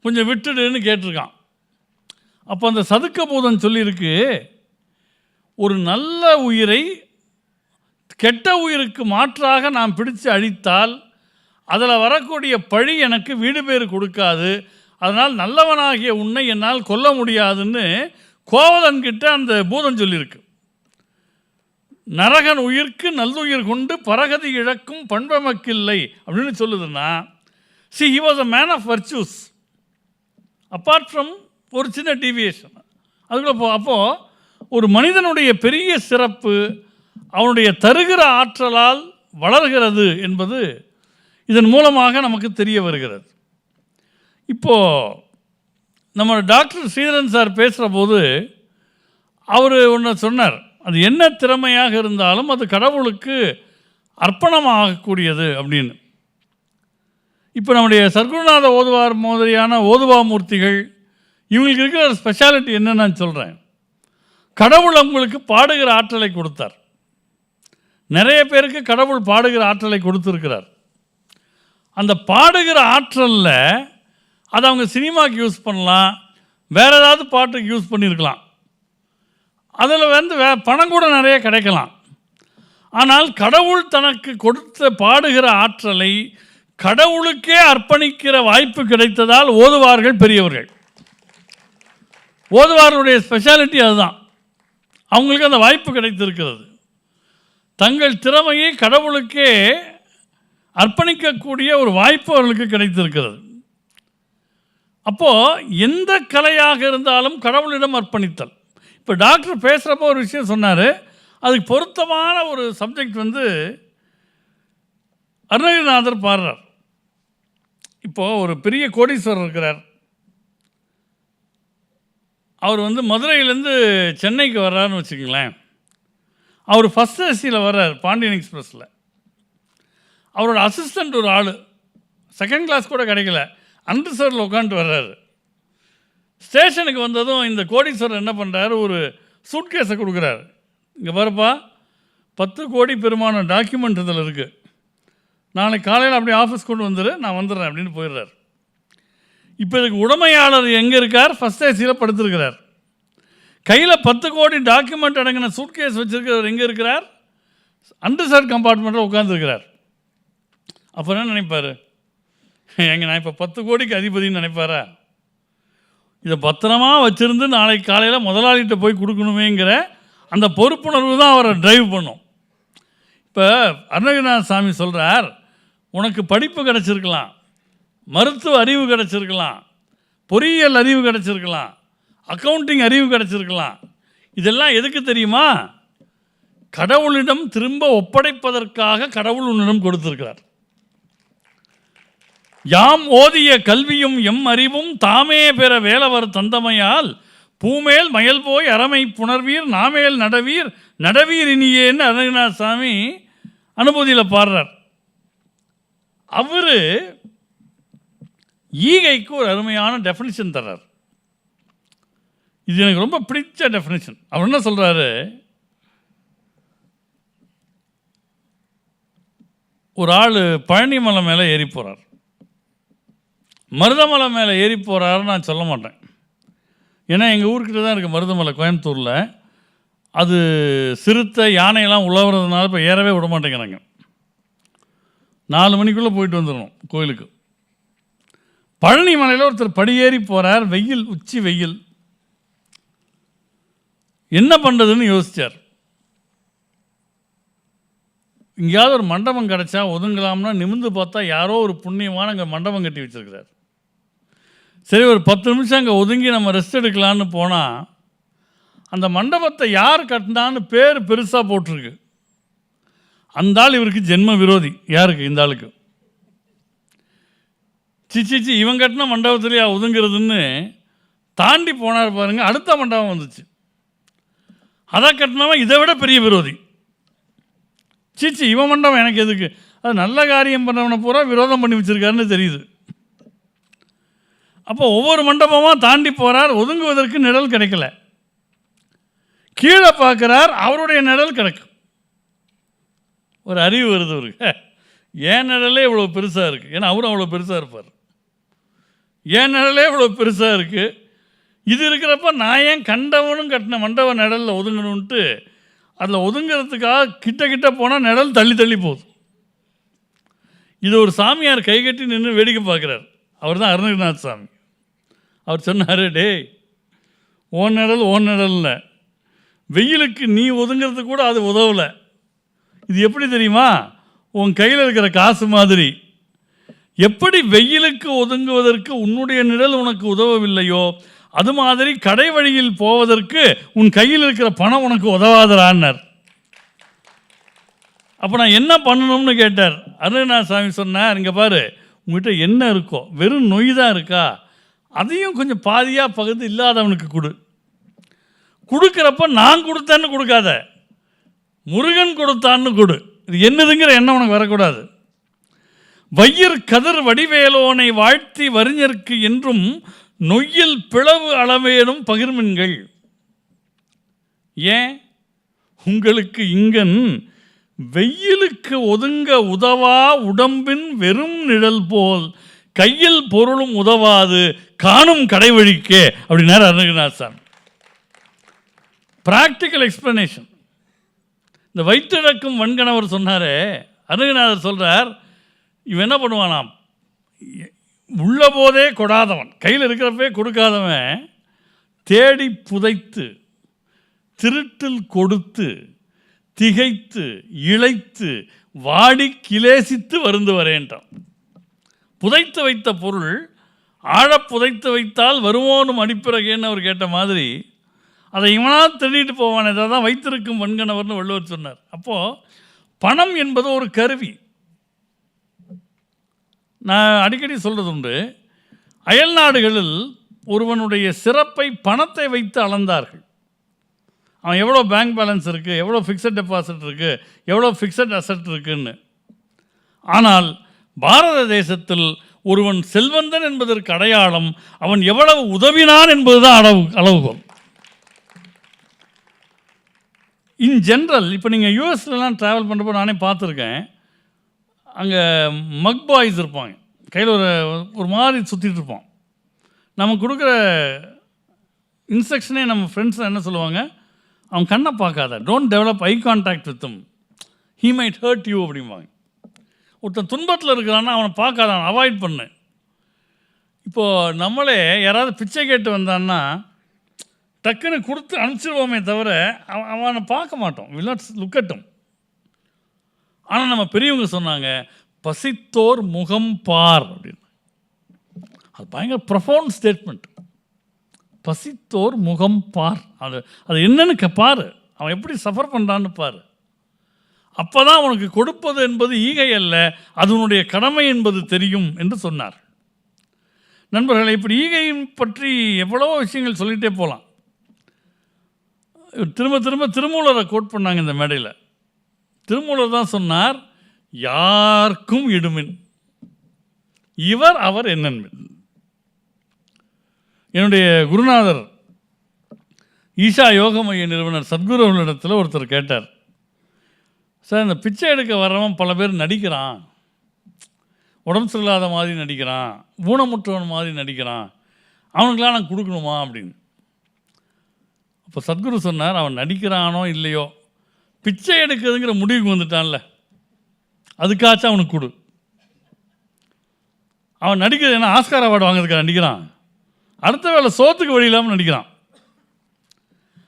கொஞ்சம் விட்டுடுன்னு கேட்டிருக்கான். அப்போ அந்த சதுக்க பூதம் சொல்லியிருக்கு, ஒரு நல்ல உயிரை கெட்ட உயிருக்கு மாற்றாக நாம் பிடிச்சு அழித்தால் அதில் வரக்கூடிய பழி எனக்கு வீடு பேர் கொடுக்காது, அதனால் நல்லவனாகிய உன்னை என்னால் கொல்ல முடியாதுன்னு கோவலன்கிட்ட அந்த பூதம் சொல்லியிருக்கு. நரகன் உயிர்க்கு நல்லுயிர் கொண்டு பரகதி இழக்கும் பண்பமக்கில்லை அப்படின்னு சொல்லுதுன்னா, see he was a man of virtues apart from ஒரு சின்ன டீவியேஷன். அதுக்குள்ள அப்போது ஒரு மனிதனுடைய பெரிய சிறப்பு அவனுடைய தருகிற ஆற்றலால் வளர்கிறது என்பது இதன் மூலமாக நமக்கு தெரிய வருகிறது. இப்போது நம்ம டாக்டர் ஸ்ரீதரன் சார் பேசுகிற போது அவர் ஒன்று சொன்னார், அது என்ன திறமையாக இருந்தாலும் அது கடவுளுக்கு அர்ப்பணமாகக்கூடியது அப்படின்னு. இப்போ நம்முடைய சர்க்குருநாத ஓதுவார் மாதிரியான ஓதுவா மூர்த்திகள் இவங்களுக்கு இருக்கிற ஸ்பெஷாலிட்டி என்னன்னு நான் சொல்கிறேன். கடவுள் அவங்களுக்கு பாடுகிற ஆற்றலை கொடுத்தார். நிறைய பேருக்கு கடவுள் பாடுகிற ஆற்றலை கொடுத்துருக்கிறார். அந்த பாடுகிற ஆற்றலில் அதை அவங்க சினிமாவுக்கு யூஸ் பண்ணலாம், வேறு ஏதாவது பாட்டுக்கு யூஸ் பண்ணியிருக்கலாம், அதில் பணம் கூட நிறைய கிடைக்கலாம். ஆனால் கடவுள் தனக்கு கொடுத்த பாடுகிற ஆற்றலை கடவுளுக்கே அர்ப்பணிக்கிற வாய்ப்பு கிடைத்ததால் ஓதுவார்கள் பெரியவர்கள். ஓதுவார்களுடைய ஸ்பெஷாலிட்டி அதுதான். அவங்களுக்கு அந்த வாய்ப்பு கிடைத்திருக்கிறது. தங்கள் திறமையை கடவுளுக்கே அர்ப்பணிக்கக்கூடிய ஒரு வாய்ப்பு அவர்களுக்கு கிடைத்திருக்கிறது. அப்போது எந்த கலையாக இருந்தாலும் கடவுளிடம் அர்ப்பணித்தல். இப்போ டாக்டர் பேசுகிறப்போ ஒரு விஷயம் சொன்னார், அதுக்கு பொருத்தமான ஒரு சப்ஜெக்ட் அருணகிரிநாதர் பாடுறார். இப்போது ஒரு பெரிய கோடீஸ்வரர் இருக்கிறார். அவர் மதுரையிலேருந்து சென்னைக்கு வர்றாருன்னு வச்சுக்கங்களேன். அவர் ஃபஸ்ட் ஏசியில் வர்றார், பாண்டியன் எக்ஸ்பிரஸில். அவரோட அசிஸ்டண்ட் ஒரு ஆள், செகண்ட் கிளாஸ் கூட கிடைக்கல, அன்ரிசர்வில் உட்காந்துட்டு வர்றாரு. ஸ்டேஷனுக்கு வந்ததும் இந்த கோடீஸ்வரர் என்ன பண்ணுறாரு, ஒரு சூட்கேஸை கொடுக்குறாரு. இங்கே பாருப்பா, 10 கோடி பெருமான டாக்குமெண்ட் இதில் இருக்குது, நாளைக்கு காலையில் அப்படியே ஆஃபீஸ் கொண்டு வந்துடு, நான் வந்துடுறேன் அப்படின்னு போயிடுறார். இப்போ இதுக்கு உடைமையாளர் எங்கே இருக்கார்? ஃபஸ்ட் ஏசியில் படுத்துருக்கிறார். கையில் 10 கோடி டாக்குமெண்ட் அடங்கின சூட்கேஸ் வச்சுருக்கிறவர் எங்கே இருக்கிறார்? அன்ரிசர்வ் கம்பார்ட்மெண்ட்டில் உட்காந்துருக்கிறார். அப்போ என்ன நினைப்பார்? நான் இப்போ 10 கோடிக்கு அதிபதினு நினைப்பாரா? இதை பத்திரமா வச்சுருந்து நாளைக்கு காலையில் முதலாளிகிட்ட போய் கொடுக்கணுமேங்கிற அந்த பொறுப்புணர்வு தான் அவரை டிரைவ் பண்ணும். இப்போ அருணகிரிநாத சாமி சொல்கிறார், உனக்கு படிப்பு கிடச்சிருக்கலாம், மருத்துவ அறிவு கிடச்சிருக்கலாம், பொறியியல் அறிவு கிடச்சிருக்கலாம், அக்கௌண்டிங் அறிவு கிடச்சிருக்கலாம். இதெல்லாம் எதுக்கு தெரியுமா? கடவுளிடம் திரும்ப ஒப்படைப்பதற்காக கடவுள் உன்னிடம் கொடுத்திருக்கிறார். யாம் ஓதிய கல்வியும் எம் அறிவும் தாமே பெற வேலவர் தந்தமையால் பூமேல் மயல் போய் அறமை புணர்வீர் நாமேல் நடவீர் நடவீர் இனியேன்னு அருணகிரிநாத சாமி அனுபூதியில் பாடுறார். அவர் ஈகைக்கு ஒரு அருமையான டெஃபினிஷன் தர்றார். இது எனக்கு ரொம்ப பிடிச்ச டெஃபினிஷன். அவர் என்ன சொல்கிறாரு, ஒரு ஆள் பழனி மலை மேலே ஏறி போகிறார், மருதமலை மேலே ஏறி போகிறாருன்னு நான் சொல்ல மாட்டேன். ஏன்னா எங்கள் ஊருக்கிட்ட தான் இருக்குது மருதமலை, கோயம்புத்தூரில். அது சிறுத்தை யானையெல்லாம் உழவுறதுனால இப்போ ஏறவே விட மாட்டேங்கிறாங்க. 4 மணிக்குள்ளே போயிட்டு வந்துடணும் கோயிலுக்கு. பழனி மலையில் ஒருத்தர் படியேறி போகிறார், வெயில், உச்சி வெயில். என்ன பண்ணுறதுன்னு யோசித்தார். எங்கேயாவது ஒரு மண்டபம் கிடச்சா ஒதுங்கலாம்னா நிமிர்ந்து பார்த்தா யாரோ ஒரு புண்ணியமான அங்கே மண்டபம் கட்டி வச்சுருக்கிறார். சரி, ஒரு 10 நிமிஷம் அங்கே ஒதுங்கி நம்ம ரெஸ்ட் எடுக்கலான்னு போனால் அந்த மண்டபத்தை யார் கட்டினான்னு பேர் பெருசாக போட்டிருக்கு. அந்த ஆள் இவருக்கு ஜென்ம விரோதி. யாருக்கு? இந்த ஆளுக்கு. சிச்சி இவன் கட்டின மண்டபத்திலேயே ஒதுங்கிறதுன்னு தாண்டி போனார் பாருங்க. அடுத்த மண்டபம் வந்துச்சு, அதை கட்டினவன் இதை விட பெரிய விரோதி. சிச்சி இவன் மண்டபம் எனக்கு எதுக்கு? அது நல்ல காரியம் பண்ணவனை பூரா விரோதம் பண்ணி வச்சுருக்காருன்னு தெரியுது. அப்போ ஒவ்வொரு மண்டபமாக தாண்டி போகிறார், ஒதுங்குவதற்கு நிழல் கிடைக்கல. கீழே பார்க்குறார், அவருடைய நிழல் கிடைக்கும். ஒரு அறிவு வருது அவருக்கு, ஏன் நிழலே இவ்வளோ பெருசாக இருக்குது. ஏன்னா அவரும் அவ்வளோ பெருசாக இருப்பார். ஏன் நிழலே இவ்வளோ பெருசாக இருக்குது, இது இருக்கிறப்ப நான் ஏன் கண்டவனும் கட்டின மண்டப நிழலில் ஒதுங்கணுன்ட்டு அதில் ஒதுங்கிறதுக்காக கிட்ட போனால் நிழல் தள்ளி தள்ளி போகுது. இது ஒரு சாமியார் கைகட்டி நின்று வேடிக்கை பார்க்குறார். அவர் தான் அருணகிரிநாத சாமி. அவர் சொன்னார், டேய் ஓன் நிழல்ல வெயிலுக்கு நீ ஒதுங்கிறது கூட அது உதவலை. இது எப்படி தெரியுமா? உன் கையில் இருக்கிற காசு மாதிரி. எப்படி வெயிலுக்கு ஒதுங்குவதற்கு உன்னுடைய நிழல் உனக்கு உதவவில்லையோ அது மாதிரி கடை வழியில் போவதற்கு உன் கையில் இருக்கிற பணம் உனக்கு உதவாதரான்னார். அப்போ நான் என்ன பண்ணணும்னு கேட்டார். அருணகிரிநாத சாமி சொன்னார், இங்கே பாரு, உங்கள்கிட்ட என்ன இருக்கோ, வெறும் நொய் தான் இருக்கா, அதையும் கொஞ்சம் பாதியாக பகுதி இல்லாதவனுக்கு கொடு. கொடுக்குறப்ப நான் கொடுத்தேன்னு கொடுக்காத, முருகன் கொடுத்தான்னு கொடு. இது என்னதுங்கிற எண்ணம் உனக்கு வரக்கூடாது. வையிற் கதிர் வடிவேலோனை வாழ்த்தி வறிஞர்க்கு என்றும் நொய்யில் பிளவு அளவேனும் பகிர்மின்கள். ஏன்? உங்களுக்கு இங்கன் வெயிலுக்கு ஒதுங்க உதவா உடம்பின் வெறும் நிழல் போல் கையில் பொருளும் உதவாது காணும் கடைவழிக்கே அப்படின்னாரு அருணகிரிநாத் சாமி. Practical explanation. இந்த வயிற்றிழக்கும் வன்கணவர் சொன்னாரே, அருணகிரிநாதர் சொல்கிறார், இவன் என்ன பண்ணுவானாம், உள்ள போதே கொடாதவன், கையில் இருக்கிறப்பே கொடுக்காதவன் தேடி புதைத்து திருட்டில் கொடுத்து திகைத்து இழைத்து வாடி கிளேசித்து வருந்து வரேன்றான். புதைத்து வைத்த பொருள் ஆழ புதைத்து வைத்தால் வருவோனும் அடிப்பிறகேன்னு அவர் கேட்ட மாதிரி அதை இவனா திருடிட்டு போவானே, இதை தான் வைத்திருக்கும் வன்கணவர்னு வள்ளுவர் சொன்னார். அப்போது பணம் என்பது ஒரு கருவி. நான் அடிக்கடி சொல்கிறது உண்டு, அயல் நாடுகளில் ஒருவனுடைய சிறப்பை பணத்தை வைத்து அளந்தார்கள். அவன் எவ்வளோ பேங்க் பேலன்ஸ் இருக்குது, எவ்வளோ ஃபிக்ஸட் டெபாசிட் இருக்குது, எவ்வளோ ஃபிக்ஸட் அசட் இருக்குன்னு. ஆனால் பாரத தேசத்தில் ஒருவன் செல்வந்தன் என்பதற்கு அடையாளம் அவன் எவ்வளவு உதவினான் என்பது தான் அளவுகோல். இன் ஜென்ரல் இப்போ நீங்கள் யூஎஸ்லாம் ட்ராவல் பண்ணுறப்போ நானே பார்த்துருக்கேன், அங்கே மக் பாய்ஸ் இருப்பாங்க, கையில் ஒரு மாதிரி சுற்றிட்டு இருப்பான். நம்ம கொடுக்குற இன்ஸ்ட்ரக்ஷனே நம்ம ஃப்ரெண்ட்ஸ் என்ன சொல்லுவாங்க, அவன் கண்ணை பார்க்காத, don't develop eye contact with him, he might hurt you அப்படிம்பாங்க. ஒருத்தன் துன்பத்தில் இருக்கிறான்னா அவனை பார்க்காத, அவன் அவாய்ட் பண்ணு. இப்போது நம்மளே யாராவது பிச்சை கேட்டு வந்தான்னா டக்குன்னு கொடுத்து அனுப்பிச்சிடுவோமே தவிர அவனை பார்க்க மாட்டோம், will not look at him. ஆனால் நம்ம பெரியவங்க சொன்னாங்க, பசித்தோர் முகம் பார் அப்படின்னு. அது பயங்கர ப்ரொஃபவுண்ட் ஸ்டேட்மெண்ட். பசித்தோர் முகம் பார், அது என்னன்னு பாரு, அவன் எப்படி சஃபர் பண்ணுறான்னு பாரு. அப்போ தான் அவனுக்கு கொடுப்பது என்பது ஈகை அல்ல, அதனுடைய கடமை என்பது தெரியும் என்று சொன்னார். நண்பர்களை, இப்படி ஈகையின் பற்றி எவ்வளவோ விஷயங்கள் சொல்லிகிட்டே போகலாம். திரும்ப திரும்ப திருமூலரை கோட் பண்ணாங்க இந்த மேடையில். திருமூலர் தான் சொன்னார், யாருக்கும் இடுமின் இவர் அவர் என்னன்மின். என்னுடைய குருநாதர் ஈஷா யோக மைய நிறுவனர் சத்குரு அவர்களிடத்தில் ஒருத்தர் கேட்டார், சார் இந்த பிச்சை எடுக்க வர்றவன் பல பேர் நடிக்கிறான், உடம்பு சரியில்லாத மாதிரி நடிக்கிறான், ஊனமுற்றவன் மாதிரி நடிக்கிறான், அவனுக்கெல்லாம் நான் கொடுக்கணுமா அப்படின்னு. அப்போ சத்குரு சொன்னார், அவன் நடிக்கிறானோ இல்லையோ, பிச்சை எடுக்கிறதுங்கிற முடிவுக்கு வந்துட்டான்ல, அதுக்காச்சும் அவனுக்கு கொடு. அவன் நடிக்கிறது என்ன ஆஸ்கார் அவார்டு வாங்கிறதுக்காக நடிக்கிறான், அடுத்த வேளை சோத்துக்கு வழி இல்லாமல் நடிக்கிறான்.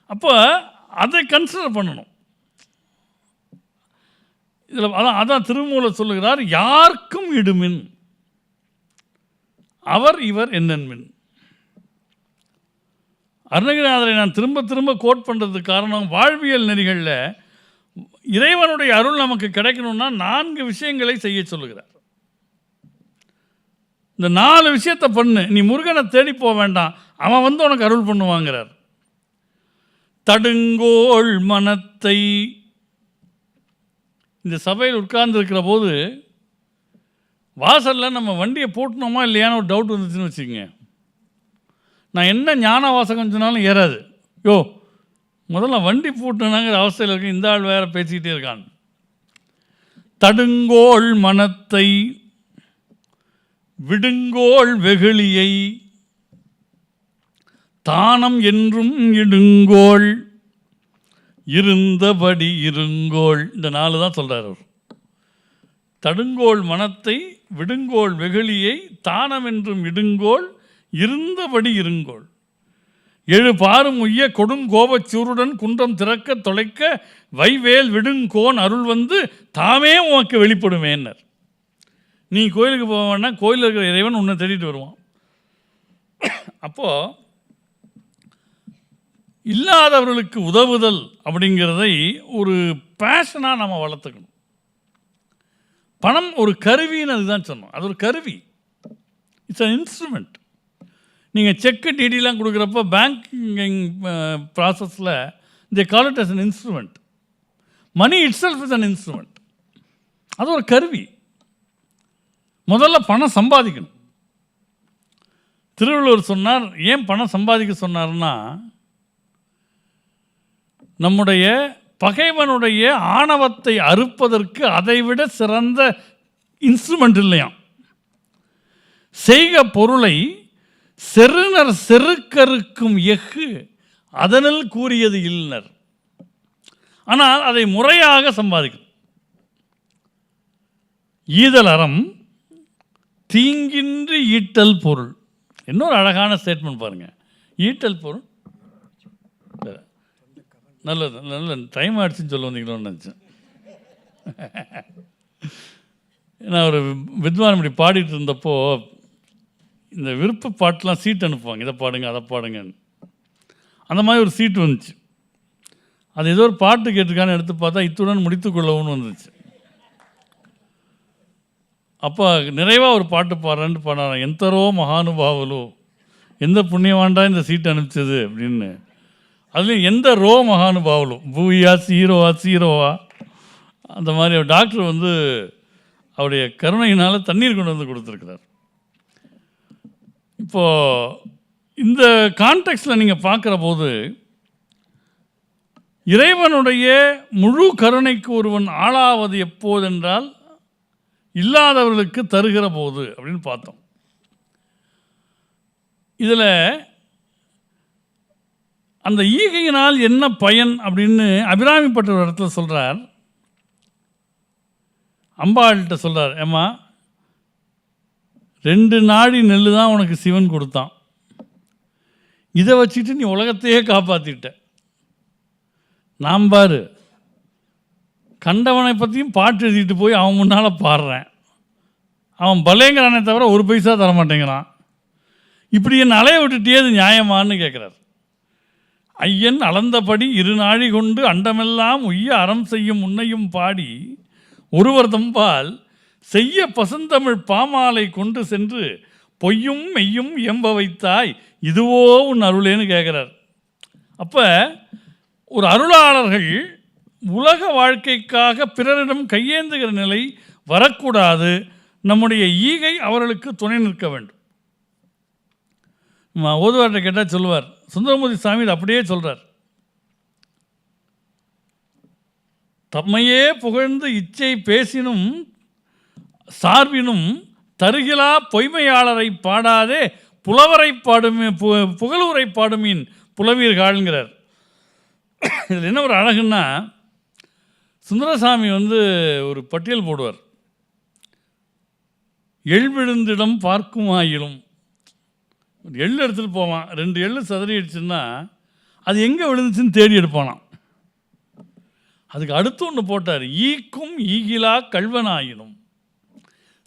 அப்போ அதை கன்சிடர் பண்ணணும். இதில் அதான் திருமூலர் சொல்லுகிறார், யாருக்கும் இடுமின் அவர் இவர் என்னன்மின். அருணகிரிநாதரை நான் திரும்ப திரும்ப கோட் பண்ணுறதுக்கு காரணம், வாழ்வியல் நெறிகளில் இறைவனுடைய அருள் நமக்கு கிடைக்கணும்னா 4 விஷயங்களை செய்ய சொல்லுகிறார். இந்த 4 விஷயத்தை பண்ணு, நீ முருகனை தேடி போக வேண்டாம், அவன் வந்து உனக்கு அருள் பண்ணுவாங்கிறார். தடுங்கோள் மனத்தை. இந்த சபையில் உட்கார்ந்துருக்கிற போது வாசலில் நம்ம வண்டியை போட்டணுமா இல்லையான்னு ஒரு டவுட் வந்துச்சுன்னு வச்சுக்கோங்க, நான் என்ன ஞான வாசகம் சொன்னாலும் ஏறாது. யோ முதல்ல வண்டி போட்டுனாங்கிற அவஸ்தையில் இருக்கு, இந்த ஆள் வேறு பேசிக்கிட்டே இருக்கான். தடுங்கோள் மனத்தை விடுங்கோள் வெகுளியை தானம் என்றும் இடுங்கோள் இருந்தபடி இருங்கோள். இந்த 4 தான் சொல்கிறார் அவர். தடுங்கோள் மனத்தை விடுங்கோள் வெகுளியை தானம் என்றும் இடுங்கோள் இருந்தபடி இருங்கோள். 7 பாரும் உய்ய கொடுங்கோபச் சூருடன் குன்றம் திறக்க தொலைக்க வைவேல் விடுங்கோன் அருள் வந்து தாமே உனக்கு வெளிப்படுமேன்னர். நீ கோயிலுக்கு போவேன்னா கோயிலில் இருக்கிற இறைவன் உன்னை தேடிட்டு வருவான். அப்போது இல்லாதவர்களுக்கு உதவுதல் அப்படிங்கிறதை ஒரு பேஷனாக நம்ம வளர்த்துக்கணும். பணம் ஒரு கருவின்னு அதுதான் சொன்னோம், அது ஒரு கருவி, இட்ஸ் அன் இன்ஸ்ட்ருமெண்ட். நீங்கள் செக்கு டிடிலாம் கொடுக்குறப்ப பேங்கிங் ப்ராசஸில் they call it as an instrument. Money itself is an instrument. அது ஒரு கருவி. முதல்ல பணம் சம்பாதிக்கணும். திருவள்ளுவர் சொன்னார், ஏன் பணம் சம்பாதிக்க சொன்னார்னா, நம்முடைய பகைவனுடைய ஆணவத்தை அறுப்பதற்கு அதைவிட சிறந்த இன்ஸ்ட்ருமெண்ட் இல்லையாம். செய்க பொருளை செருணர் செருக்கருக்கும் எஃகு அதனில் கூறியது இல்லனர். ஆனால் அதை முறையாக சம்பாதிக்கணும். ஈதல் அறம் தீங்கின்றி ஈட்டல் பொருள். இன்னொரு அழகான ஸ்டேட்மெண்ட் பாருங்கள். ஈட்டல் பொருள் நல்லது. நல்ல டைம் ஆகிடுச்சுன்னு சொல்ல வந்தீங்களோன்னு நினச்சேன். நான் ஒரு வித்வான் இப்படி பாடிட்டு இருந்தப்போ இந்த விருப்ப பாட்டெலாம் சீட் அனுப்புவாங்க, இதை பாடுங்க அதை பாடுங்கன்னு. அந்த மாதிரி ஒரு சீட்டு வந்துச்சு. அது ஏதோ ஒரு பாட்டு கேட்டிருக்கான்னு எடுத்து பார்த்தா இத்துடன் முடித்துக்கொள்ளவும்னு வந்துச்சு. அப்போ நிறைவாக ஒரு பாட்டு பாடுறேன்ட்டு பாடுறாங்க. எந்தரோ மகானுபாவலோ, எந்த புண்ணியவாண்டா இந்த சீட்டு அனுப்பிச்சது அப்படின்னு. அதுலேயும் எந்த ரோ மகானுபாவலோ, பூயா சீரோவா சீரோவா, அந்த மாதிரி டாக்டர் வந்து அவருடைய கருணையினால் தண்ணீர் கொண்டு வந்து கொடுத்துருக்கிறார். இப்போது இந்த கான்டெக்ஸ்டில் நீங்கள் பார்க்குற போது இறைவனுடைய முழு கருணைக்கு ஒருவன் ஆளாவது எப்போதென்றால் இல்லாதவர்களுக்கு தருகிற போது அப்படின்னு பார்த்தோம். இதில் அந்த ஈகையினால் என்ன பயன் அப்படின்னு அபிராமிப்பட்ட ஒரு இடத்துல சொல்கிறார். அம்பாள்கிட்ட சொல்கிறார், ஏம்மா 2 நாடி நெல் தான் உனக்கு சிவன் கொடுத்தான், இதை வச்சுட்டு நீ உலகத்தையே காப்பாற்றிட்ட. நான் பாரு கண்டவனை பற்றியும் பாட்டு எழுதிட்டு போய் அவன் முன்னால் பாடுறேன், அவன் பலேங்கிறானே தவிர ஒரு பைசா தரமாட்டேங்கிறான், இப்படி என் அலைய விட்டுட்டே அது நியாயமானு கேட்குறார். ஐயன் அளந்தபடி 2 நாழி கொண்டு அண்டமெல்லாம் உய்ய அறம் செய்யும் உன்னையும் பாடி ஒருவர் தம்பால் செய்ய பசந்தமிழ் பாமாலை கொண்டு சென்று பொய்யும் மெய்யும் எம்ப வைத்தாய் இதுவோ உன் அருளேன்னு கேட்குறார். அப்போ ஒரு அருளாளர்கள் உலக வாழ்க்கைக்காக பிறரிடம் கையேந்துகிற நிலை வரக்கூடாது. நம்முடைய ஈகை அவர்களுக்கு துணை நிற்க வேண்டும். ஓதுவார்கிட்ட கேட்டால் சொல்லுவார், சுந்தரமூர்த்தி சாமி இது அப்படியே சொல்கிறார். தம்மையே புகழ்ந்து இச்சை பேசினும் சார்பினும் தருகிலா பொய்மையாளரை பாடாதே புலவரை பாடுமே புகழூரை பாடுமீன் புலவீர்காள்ங்கிறார். இதில் என்ன ஒரு அழகுன்னா, சுந்தரசாமி வந்து ஒரு பட்டியல் போடுவார். எள் விழுந்திடம் பார்க்குமாயிலும், எள் எடுத்துகிட்டு போவான், 2 எள் சதறிடுச்சுன்னா அது எங்கே விழுந்துச்சுன்னு தேடி எடுப்பானாம். அதுக்கு அடுத்து ஒன்று போட்டார், ஈக்கும் ஈகிலா கல்வனாயினும்.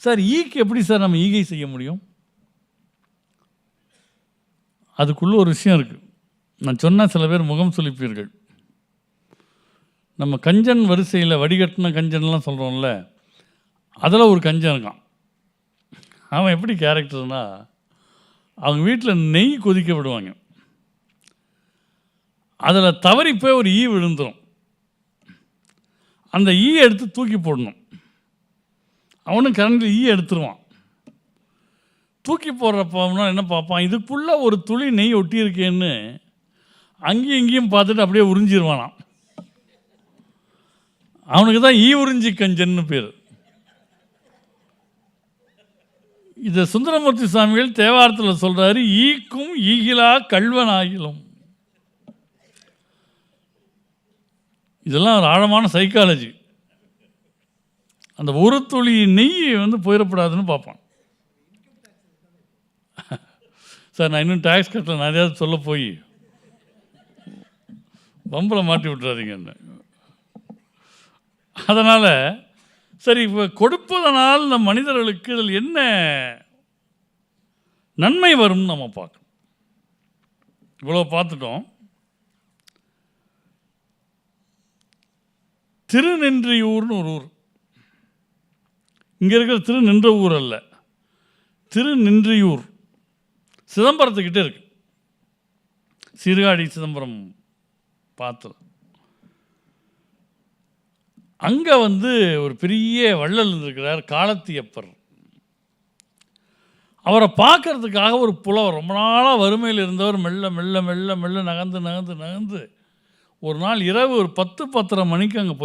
சார் ஈக்கு எப்படி சார் நம்ம ஈகை செய்ய முடியும்? அதுக்குள்ளே ஒரு விஷயம் இருக்குது. நான் சொன்னால் சில பேர் முகம் சுளிப்பீர்கள். நம்ம கஞ்சன் வரிசையில் வடிகட்டின கஞ்சன்லாம் சொல்கிறோம்ல, அதில் ஒரு கஞ்சன் இருக்கான். அவன் எப்படி கேரக்டர்னா, அவங்க வீட்டில் நெய் கொதிக்க விடுவாங்க, அதில் தவறி போய் ஒரு ஈ விழுந்துடும். அந்த ஈ எடுத்து தூக்கி போடணும். அவனும் கரண்டில் ஈ எடுத்துருவான். தூக்கி போடுறப்போம்னா என்ன பார்ப்பான், இதுக்குள்ளே ஒரு துளி நெய் ஒட்டியிருக்கேன்னு அங்கேயும் இங்கேயும் பார்த்துட்டு அப்படியே உறிஞ்சிருவானாம். அவனுக்கு தான் ஈ உறிஞ்சி கஞ்சன்னு பேர். இதை சுந்தரமூர்த்தி சாமிகள் தேவாரத்தில் சொல்கிறாரு, ஈக்கும் ஈகிலா கல்வனாகிலும். இதெல்லாம் ஒரு ஆழமான சைக்காலஜி. அந்த ஒரு துளி நெய் வந்து போயிடக்கூடாதுன்னு பார்ப்பான். சார் நான் இன்னும் டேக்ஸ் கட்டல, நான் எதையாவது சொல்ல போய் பம்பில் மாட்டி விட்டுறாதீங்கன்னு. அதனால் சரி, இப்போ கொடுப்பதனால் நம் மனிதர்களுக்கு இதில் என்ன நன்மை வரும்னு நம்ம பார்க்கணும். இவ்வளோ பார்த்துட்டோம். திருநின்றியூர்னு ஒரு ஊர். இங்கே இருக்கிற திருநின்ற ஊர் அல்ல, திருநின்றியூர். சிதம்பரத்துக்கிட்ட இருக்கு, சீர்காழி சிதம்பரம் பாத்திரம். அங்கே ஒரு பெரிய வள்ளல் இருக்கிறார், காலத்தியப்பர். அவரை பார்க்கறதுக்காக ஒரு புலவர், ரொம்ப நாளாக வறுமையில் இருந்தவர், மெல்ல மெல்ல மெல்ல மெல்ல நகர்ந்து நகர்ந்து நகர்ந்து ஒரு நாள் இரவு ஒரு 10-10:30 மணிக்கு அங்கே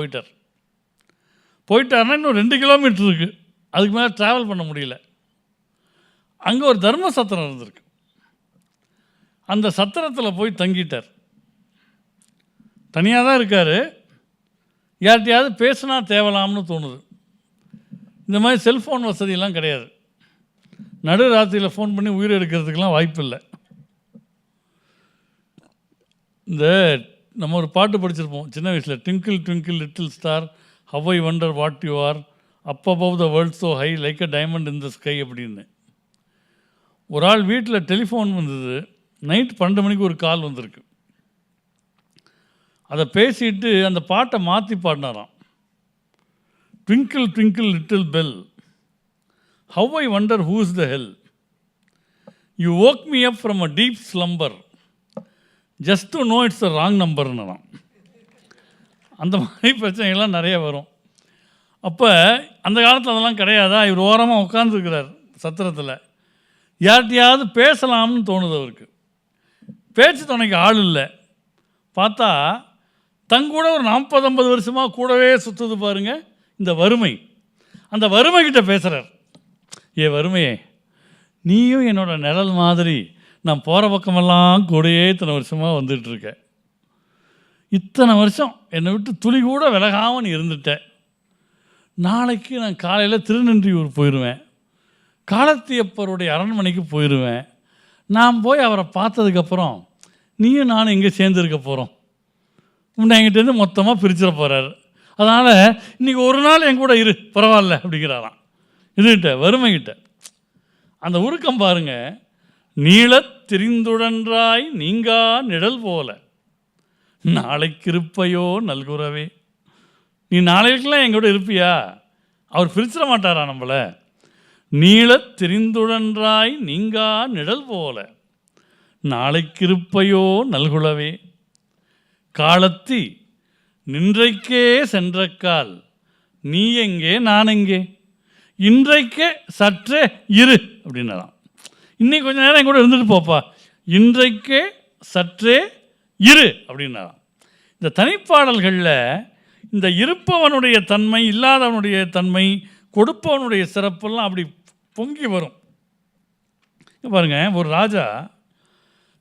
போயிட்டாருன்னா இன்னும் 2 கிலோமீட்டர் இருக்குது, அதுக்கு மேலே ட்ராவல் பண்ண முடியல. அங்கே ஒரு தர்ம சத்திரம் இருந்திருக்கு, அந்த சத்திரத்தில் போய் தங்கிட்டார். தனியாக தான் இருக்கார், யார்கிட்டையாவது பேசினா தேவலாம்னு தோணுது. இந்த மாதிரி செல்ஃபோன் வசதியெல்லாம் கிடையாது, நடு ராத்திரியில் ஃபோன் பண்ணி உயிர் எடுக்கிறதுக்கெலாம் வாய்ப்பு இல்லை. இந்த நம்ம ஒரு பாட்டு படிச்சிருப்போம் சின்ன வயசில், twinkle twinkle little star how I wonder what you are up above the world so high like a diamond in the sky அப்படின்னு. ஒரு ஆள் வீட்டில் டெலிஃபோன் வந்தது, நைட் 12 மணிக்கு ஒரு கால் வந்திருக்கு. அதை பேசிட்டு அந்த பாட்டை மாற்றி பாடினாராம். Twinkle twinkle little bell how I wonder who is the hell you woke me up from a deep slumber just to know it's the wrong numberன்னு. அந்த மாதிரி பிரச்சனைகள்லாம் நிறைய வரும். அப்போ அந்த காலத்தில் அதெல்லாம் கிடையாதா? இவர் ஓரமாக உட்காந்துருக்கிறார் சத்திரத்தில், யார்கிட்டையாவது பேசலாம்னு தோணுது அவருக்கு. பேச்சு துணைக்கு ஆள் இல்லை. பார்த்தா தங்கூட ஒரு 40-50 வருஷமாக கூடவே சுற்றுது பாருங்க இந்த வறுமை. அந்த வறுமைக்கிட்ட பேசுகிறார், ஏ வறுமையே, நீயும் என்னோட நிழல் மாதிரி, நான் போகிற பக்கமெல்லாம் கூடயே இத்தனை வருஷமாக வந்துட்டுருக்க, இத்தனை வருஷம் என்னை விட்டு துளி கூட விலகாமல் நீ இருந்துட்ட. நாளைக்கு நான் காலையில் திருநென்றியூர் போயிடுவேன், காலத்தியப்பருடைய அரண்மனைக்கு போயிடுவேன். நான் போய் அவரை பார்த்ததுக்கப்புறம் நீயும் நானும் எங்கே சேர்ந்துருக்க போகிறோம், உன்னை என்கிட்டேருந்து மொத்தமாக பிரிச்சிட போகிறாரு. அதனால் இன்றைக்கி ஒரு நாள் என் கூட இரு பரவாயில்ல அப்படிங்கிறாராம். இதுகிட்ட வறுமைகிட்ட அந்த உருக்கம் பாருங்க. நீளத் திரிந்துழன்றாய் நீங்கா நிழல் போல நாளைக்கு இருப்பையோ நல்குறவே. நீ நாளைக்கெல்லாம் எங்கூட இருப்பியா? அவர் பிரிச்சிட மாட்டாரா நம்மளை? நீளத் திரிந்துழன்றாய் நீங்கா நிழல் போல நாளைக்கு இருப்பையோ நல்குளவே. காலத்தி நின்றைக்கே சென்றக்கால் நீ எங்கே நான் எங்கே, இன்றைக்கே சற்றே இரு அப்படின்னாலாம். இன்னைக்கு கொஞ்சம் நேரம் என் கூட இருந்துட்டு போப்பா, இன்றைக்கே சற்றே இரு அப்படின்னாலாம். இந்த தனிப்பாடல்களில் இந்த இருப்பவனுடைய தன்மை, இல்லாதவனுடைய தன்மை, கொடுப்பவனுடைய சிறப்பெல்லாம் அப்படி பொங்கி வரும். பாருங்கள், ஒரு ராஜா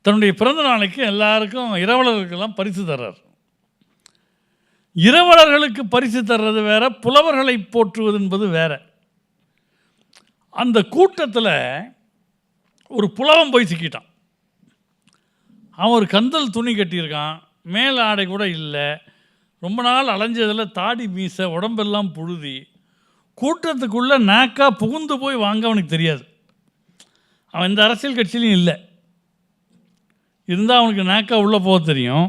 தன்னுடைய பிறந்த நாளைக்கு எல்லாருக்கும் இரவலர்களுக்கெல்லாம் பரிசு தர்றார். இரவலர்களுக்கு பரிசு தர்றது வேற, புலவர்களை போற்றுவது என்பது வேற. அந்த கூட்டத்தில் ஒரு புலவன் போய் சிக்கிட்டான். அவன் ஒரு கந்தல் துணி கட்டியிருக்கான், மேல் ஆடை கூட இல்லை, ரொம்ப நாள் அலைஞ்சதில் தாடி மீசை, உடம்பெல்லாம் புழுதி. கூட்டத்துக்குள்ளே நாக்கா புகுந்து போய் வாங்க அவனுக்கு தெரியாது. அவன் இந்த அரசியல் கட்சியிலையும் இல்லை, இருந்தால் அவனுக்கு நாக்கா உள்ளே போக தெரியும்.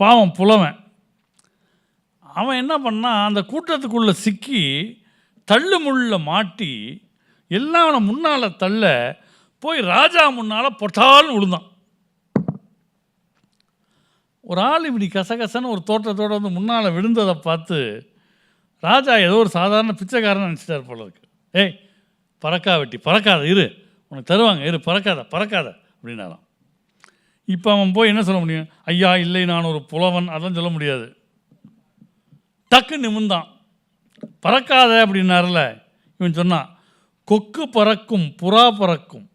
பாவம் புலவன். அவன் என்ன பண்ணான், அந்த கூட்டத்துக்குள்ளே சிக்கி தள்ளு முள்ள மாட்டி எல்லாம் அவனை முன்னால் தள்ள போய் ராஜா முன்னால் பொட்டால்னு விழுந்தான். ஒரு ஆள் இப்படி கசகசன்னு ஒரு தோற்றத்தோடு முன்னால் விழுந்ததை பார்த்து ராஜா ஏதோ ஒரு சாதாரண பிச்சைக்காரன் நினச்சிட்டார் போல இருக்கு. ஏய் பறக்கா வெட்டி, பறக்காத இரு, உனக்கு தருவாங்க இரு, பறக்காத பறக்காத அப்படின்னாராம். இப்போ அவன் போய் என்ன சொல்ல முடியும்? ஐயா இல்லை நான் ஒரு புலவன், அதெல்லாம் சொல்ல முடியாது. டக்கு நிமிந்தான். பறக்காத அப்படின்னார்ல, இவன் சொன்னான், கொக்கு பறக்கும் புறா பறக்கும்,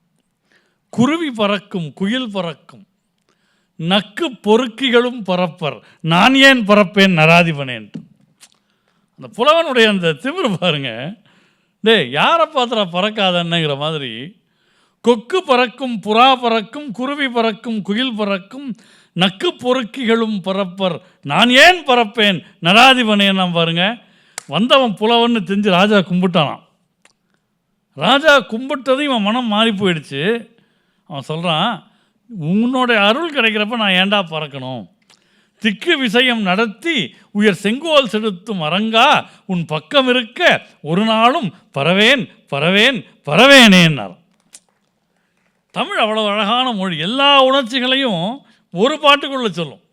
குருவி பறக்கும் குயில் பறக்கும், நக்கு பொறுக்கிகளும் பறப்பர், நான் ஏன் பறப்பேன் நராதிபனேன். அந்த புலவனுடைய அந்த திமிரு பாருங்க. டே யாரை பார்த்துறா பறக்காதன்னுங்கிற மாதிரி, கொக்கு பறக்கும் புறா பறக்கும் குருவி பறக்கும் குயில் பறக்கும், நக்கு பொறுக்கிகளும் பறப்பர், நான் ஏன் பறப்பேன் நராதிபனேன். பாருங்க, வந்தவன் புலவன்னு தெரிஞ்சு ராஜா கும்பிட்டானான். ராஜா கும்பிட்டதும் இவன் மனம் மாறி போயிடுச்சு. அவன் சொல்கிறான், உன்னோட அருள் கிடைக்கிறப்ப நான் ஏண்டா பறக்கணும், திக்கு விஷயம் நடத்தி உயர் செங்கோல் செலுத்தும் அரங்கா உன் பக்கம் இருக்க ஒரு நாளும் பறவேன் பறவேன் பறவேனேன்னார். தமிழ் அவ்வளோ அழகான மொழி. எல்லா உணர்ச்சிகளையும் ஒரு பாட்டுக்குள்ளே சொல்லும்.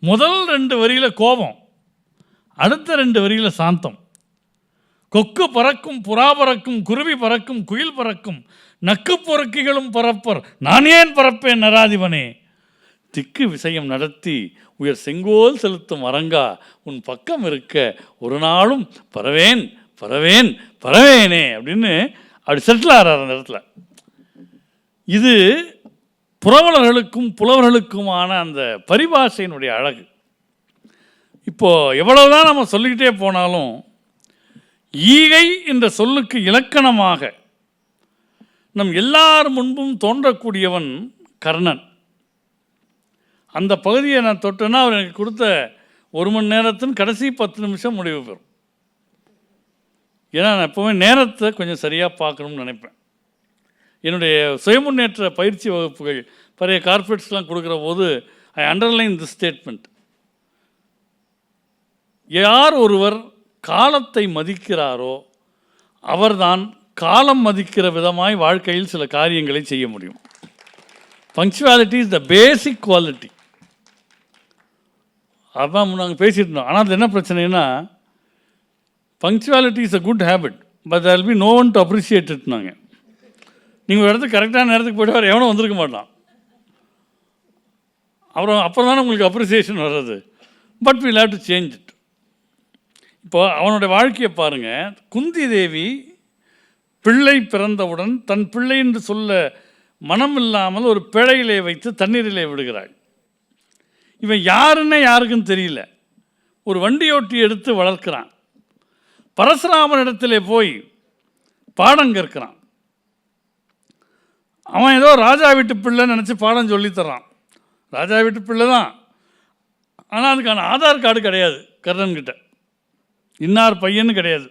முதல் 2 வரியில் கோபம், அடுத்த 2 வரியில் சாந்தம். கொக்கு பறக்கும், புறா பறக்கும், குருவி பறக்கும், குயில் பறக்கும், நக்கு பொறுக்கிகளும் பறப்பர், நான் ஏன் பறப்பேன் நராதிபனே, திக்கு விஷயம் நடத்தி உயர் செங்கோல் செலுத்தும் அரங்கா, உன் பக்கம் இருக்க ஒரு நாளும் பறவேன் பறவேன் பறவேனே அப்படின்னு அப்படி செட்டில் ஆகிறார் அந்த இடத்துல. இது புரவலர்களுக்கும் புலவர்களுக்குமான அந்த பரிபாஷையினுடைய அழகு. இப்போது எவ்வளவுதான் நம்ம சொல்லிக்கிட்டே போனாலும் ஈகை என்ற சொல்லுக்கு இலக்கணமாக நம் எல்லார் முன்பும் தோன்றக்கூடியவன் கர்ணன். அந்த பகுதியை நான் தொட்டேன்னா அவர் எனக்கு கொடுத்த 1 மணி நேரத்தின் கடைசி 10 நிமிஷம் முடிவு பெறும். ஏன்னா நான் எப்போவுமே நேரத்தை கொஞ்சம் சரியாக பார்க்கணும்னு நினைப்பேன். என்னுடைய சுயமுன்னேற்ற பயிற்சி வகுப்புகள் பழைய கார்பரேட்ஸ்லாம் கொடுக்குற போது ஐ அண்டர்லைன் தி ஸ்டேட்மெண்ட். யார் ஒருவர் காலத்தை மதிக்கிறாரோ அவர்தான் காலம் மதிக்கிற விதமாய் வாழ்க்கையில் சில காரியங்களை செய்ய முடியும். Punctuality is the basic quality. அதான் நாங்கள் பேசிட்டு இருந்தோம். ஆனால் அது என்ன பிரச்சனைனா, punctuality is a good habit, but there will be no one to appreciate இட்னாங்க. நீங்கள் ஒரு இடத்துக்கு கரெக்டான நேரத்துக்கு போய்ட்டு வர எவனும் வந்திருக்க மாட்டான். அப்புறம் தானே உங்களுக்கு அப்ரிசியேஷன் வர்றது. But will have to change it. இப்போ அவனுடைய வாழ்க்கையை பாருங்கள். குந்தி தேவி பிள்ளை பிறந்தவுடன் தன் பிள்ளை என்று சொல்ல மனம் இல்லாமல் ஒரு பிழையிலே வைத்து தண்ணீரிலே விடுகிறாள். இவன் யாருன்னே யாருக்கும் தெரியல. ஒரு வண்டியோட்டி எடுத்து வளர்க்கிறான். பரசுராமன் இடத்திலே போய் பாடம் கற்கிறான். அவன் ஏதோ ராஜா வீட்டு பிள்ளைன்னு நினச்சி பாடம் சொல்லித்தரான். ராஜா வீட்டு பிள்ளை தான், ஆனால் அதுக்கான ஆதார் கார்டு கிடையாது கர்ணன்கிட்ட. இன்னார் பையன்னு கிடையாது.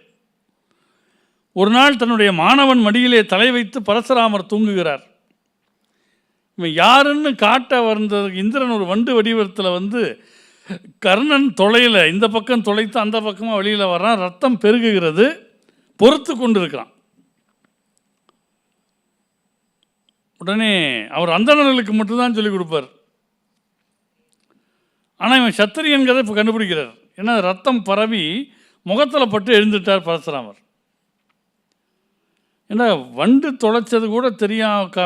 ஒரு நாள் தன்னுடைய மாணவன் மடியிலே தலை வைத்து பரசுராமர் தூங்குகிறார். இவன் யாருன்னு காட்ட வந்த இந்திரன் ஒரு வண்டு வடிவத்தில் வந்து கர்ணன் தொலையில் இந்த பக்கம் தொலைத்து அந்த பக்கமாக வெளியில் வர்றான். ரத்தம் பெருகுகிறது. பொறுத்து கொண்டு இருக்கிறான். உடனே அவர் அந்தணர்களுக்கு மட்டும்தான் சொல்லிக் கொடுப்பார். ஆனால் இவன் சத்திரியன்கிறத இப்போ கண்டுபிடிக்கிறார். ஏன்னா ரத்தம் பரவி முகத்தில் பட்டு எழுந்துட்டார் பரசுராமர். ஏன்னா வண்டு தொலைச்சது கூட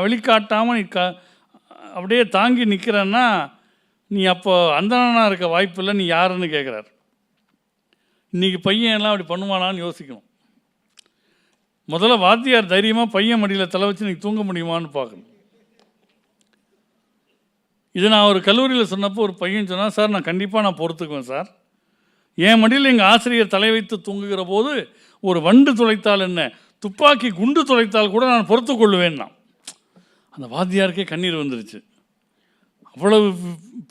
வெளிக்காட்டாமல் நீ அப்படியே தாங்கி நிற்கிறன்னா நீ அப்போ அந்தணனாக இருக்க வாய்ப்பில்லை, நீ யாருன்னு கேட்குறார். இன்றைக்கி பையன் எல்லாம் அப்படி பண்ணுவானான்னு யோசிக்கணும். முதல்ல வாத்தியார் தைரியமாக பையன் மடியில் தலை வச்சு நீங்கள் தூங்க முடியுமான்னு பார்க்கணும். இது நான் ஒரு கல்லூரியில் சொன்னப்போ ஒரு பையன் சொன்னால், சார் நான் கண்டிப்பாக பொறுத்துக்குவேன் சார். என் மடியில் எங்கள் ஆசிரியர் தலை வைத்து தூங்குகிற போது ஒரு வண்டு துளைத்தால் என்ன, துப்பாக்கி குண்டு துளைத்தால் கூட நான் பொறுத்து கொள்ளுவேன்னா. அந்த வாத்தியாருக்கே கண்ணீர் வந்துருச்சு. அவ்வளவு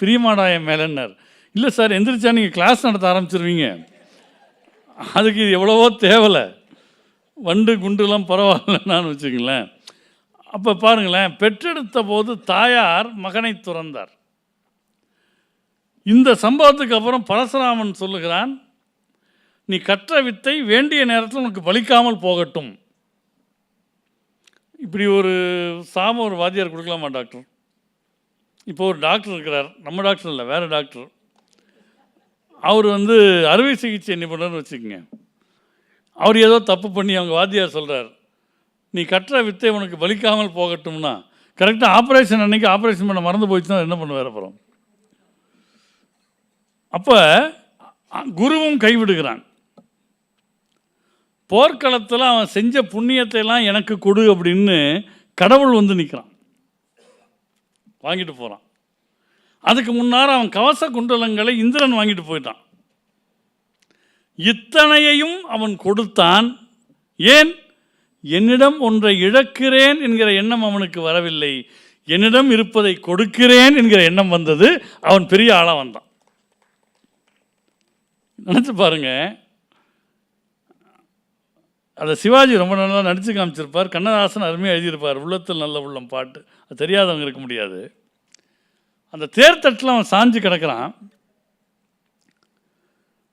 பிரியமாடா என் மேலன்னார். இல்லை சார், எந்திரிச்சா நீங்கள் கிளாஸ் நடத்த ஆரம்பிச்சிருவீங்க, அதுக்கு இது எவ்வளவோ தேவலை, வண்டு குண்டுலாம் பரவாயில்லன்னு வச்சுங்களேன். அப்போ பாருங்களேன், பெற்றெடுத்த போது தாயார் மகனை துறந்தார். இந்த சம்பவத்துக்கு அப்புறம் பரசுராமன் சொல்லுகிறான், நீ கற்ற வித்தை வேண்டிய நேரத்தில் உனக்கு பலிக்காமல் போகட்டும். இப்படி ஒரு ஒரு வாத்தியார் கொடுக்கலாமா டாக்டர்? இப்போ ஒரு டாக்டர் இருக்கிறார், நம்ம டாக்டர் இல்லை, வேறு டாக்டர். அவர் வந்து அறுவை சிகிச்சை நிபுணர்னு வச்சுக்கோங்க. அவர் ஏதோ தப்பு பண்ணி அவங்க வாத்தியார் சொல்கிறார், நீ கற்ற வித்தை உனக்கு பலிக்காமல் போகட்டும்னா, கரெக்டாக ஆப்ரேஷன் அன்றைக்கி ஆப்ரேஷன் பண்ண மறந்து போயிடுச்சுன்னா என்ன பண்ணுவார் அப்புறம்? அப்போ குருவும் கைவிடுகிறான். போர்க்களத்தில் அவன் செஞ்ச புண்ணியத்தையெல்லாம் எனக்கு கொடு அப்படின்னு கடவுள் வந்து நிற்கிறான், வாங்கிட்டு போகிறான். அதுக்கு முன்னால் அவன் கவச குண்டலங்களை இந்திரன் வாங்கிட்டு போயிட்டான். இத்தனையையும் அவன் கொடுத்தான். ஏன்? என்னிடம் ஒன்றை இழக்கிறேன் என்கிற எண்ணம் அவனுக்கு வரவில்லை, என்னிடம் இருப்பதை கொடுக்கிறேன் என்கிற எண்ணம் வந்தது. அவன் பெரிய ஆளாக வந்தான். நினச்சி பாருங்க, அதை சிவாஜி ரொம்ப நல்லா நடித்து காமிச்சிருப்பார். கண்ணதாசன் அருமையாக எழுதியிருப்பார், உள்ளத்தில் நல்ல உள்ளம் பாட்டு. அது தெரியாதவங்க இருக்க முடியாது. அந்த தேர்தட்டில் அவன் சாஞ்சு கிடக்கிறான்.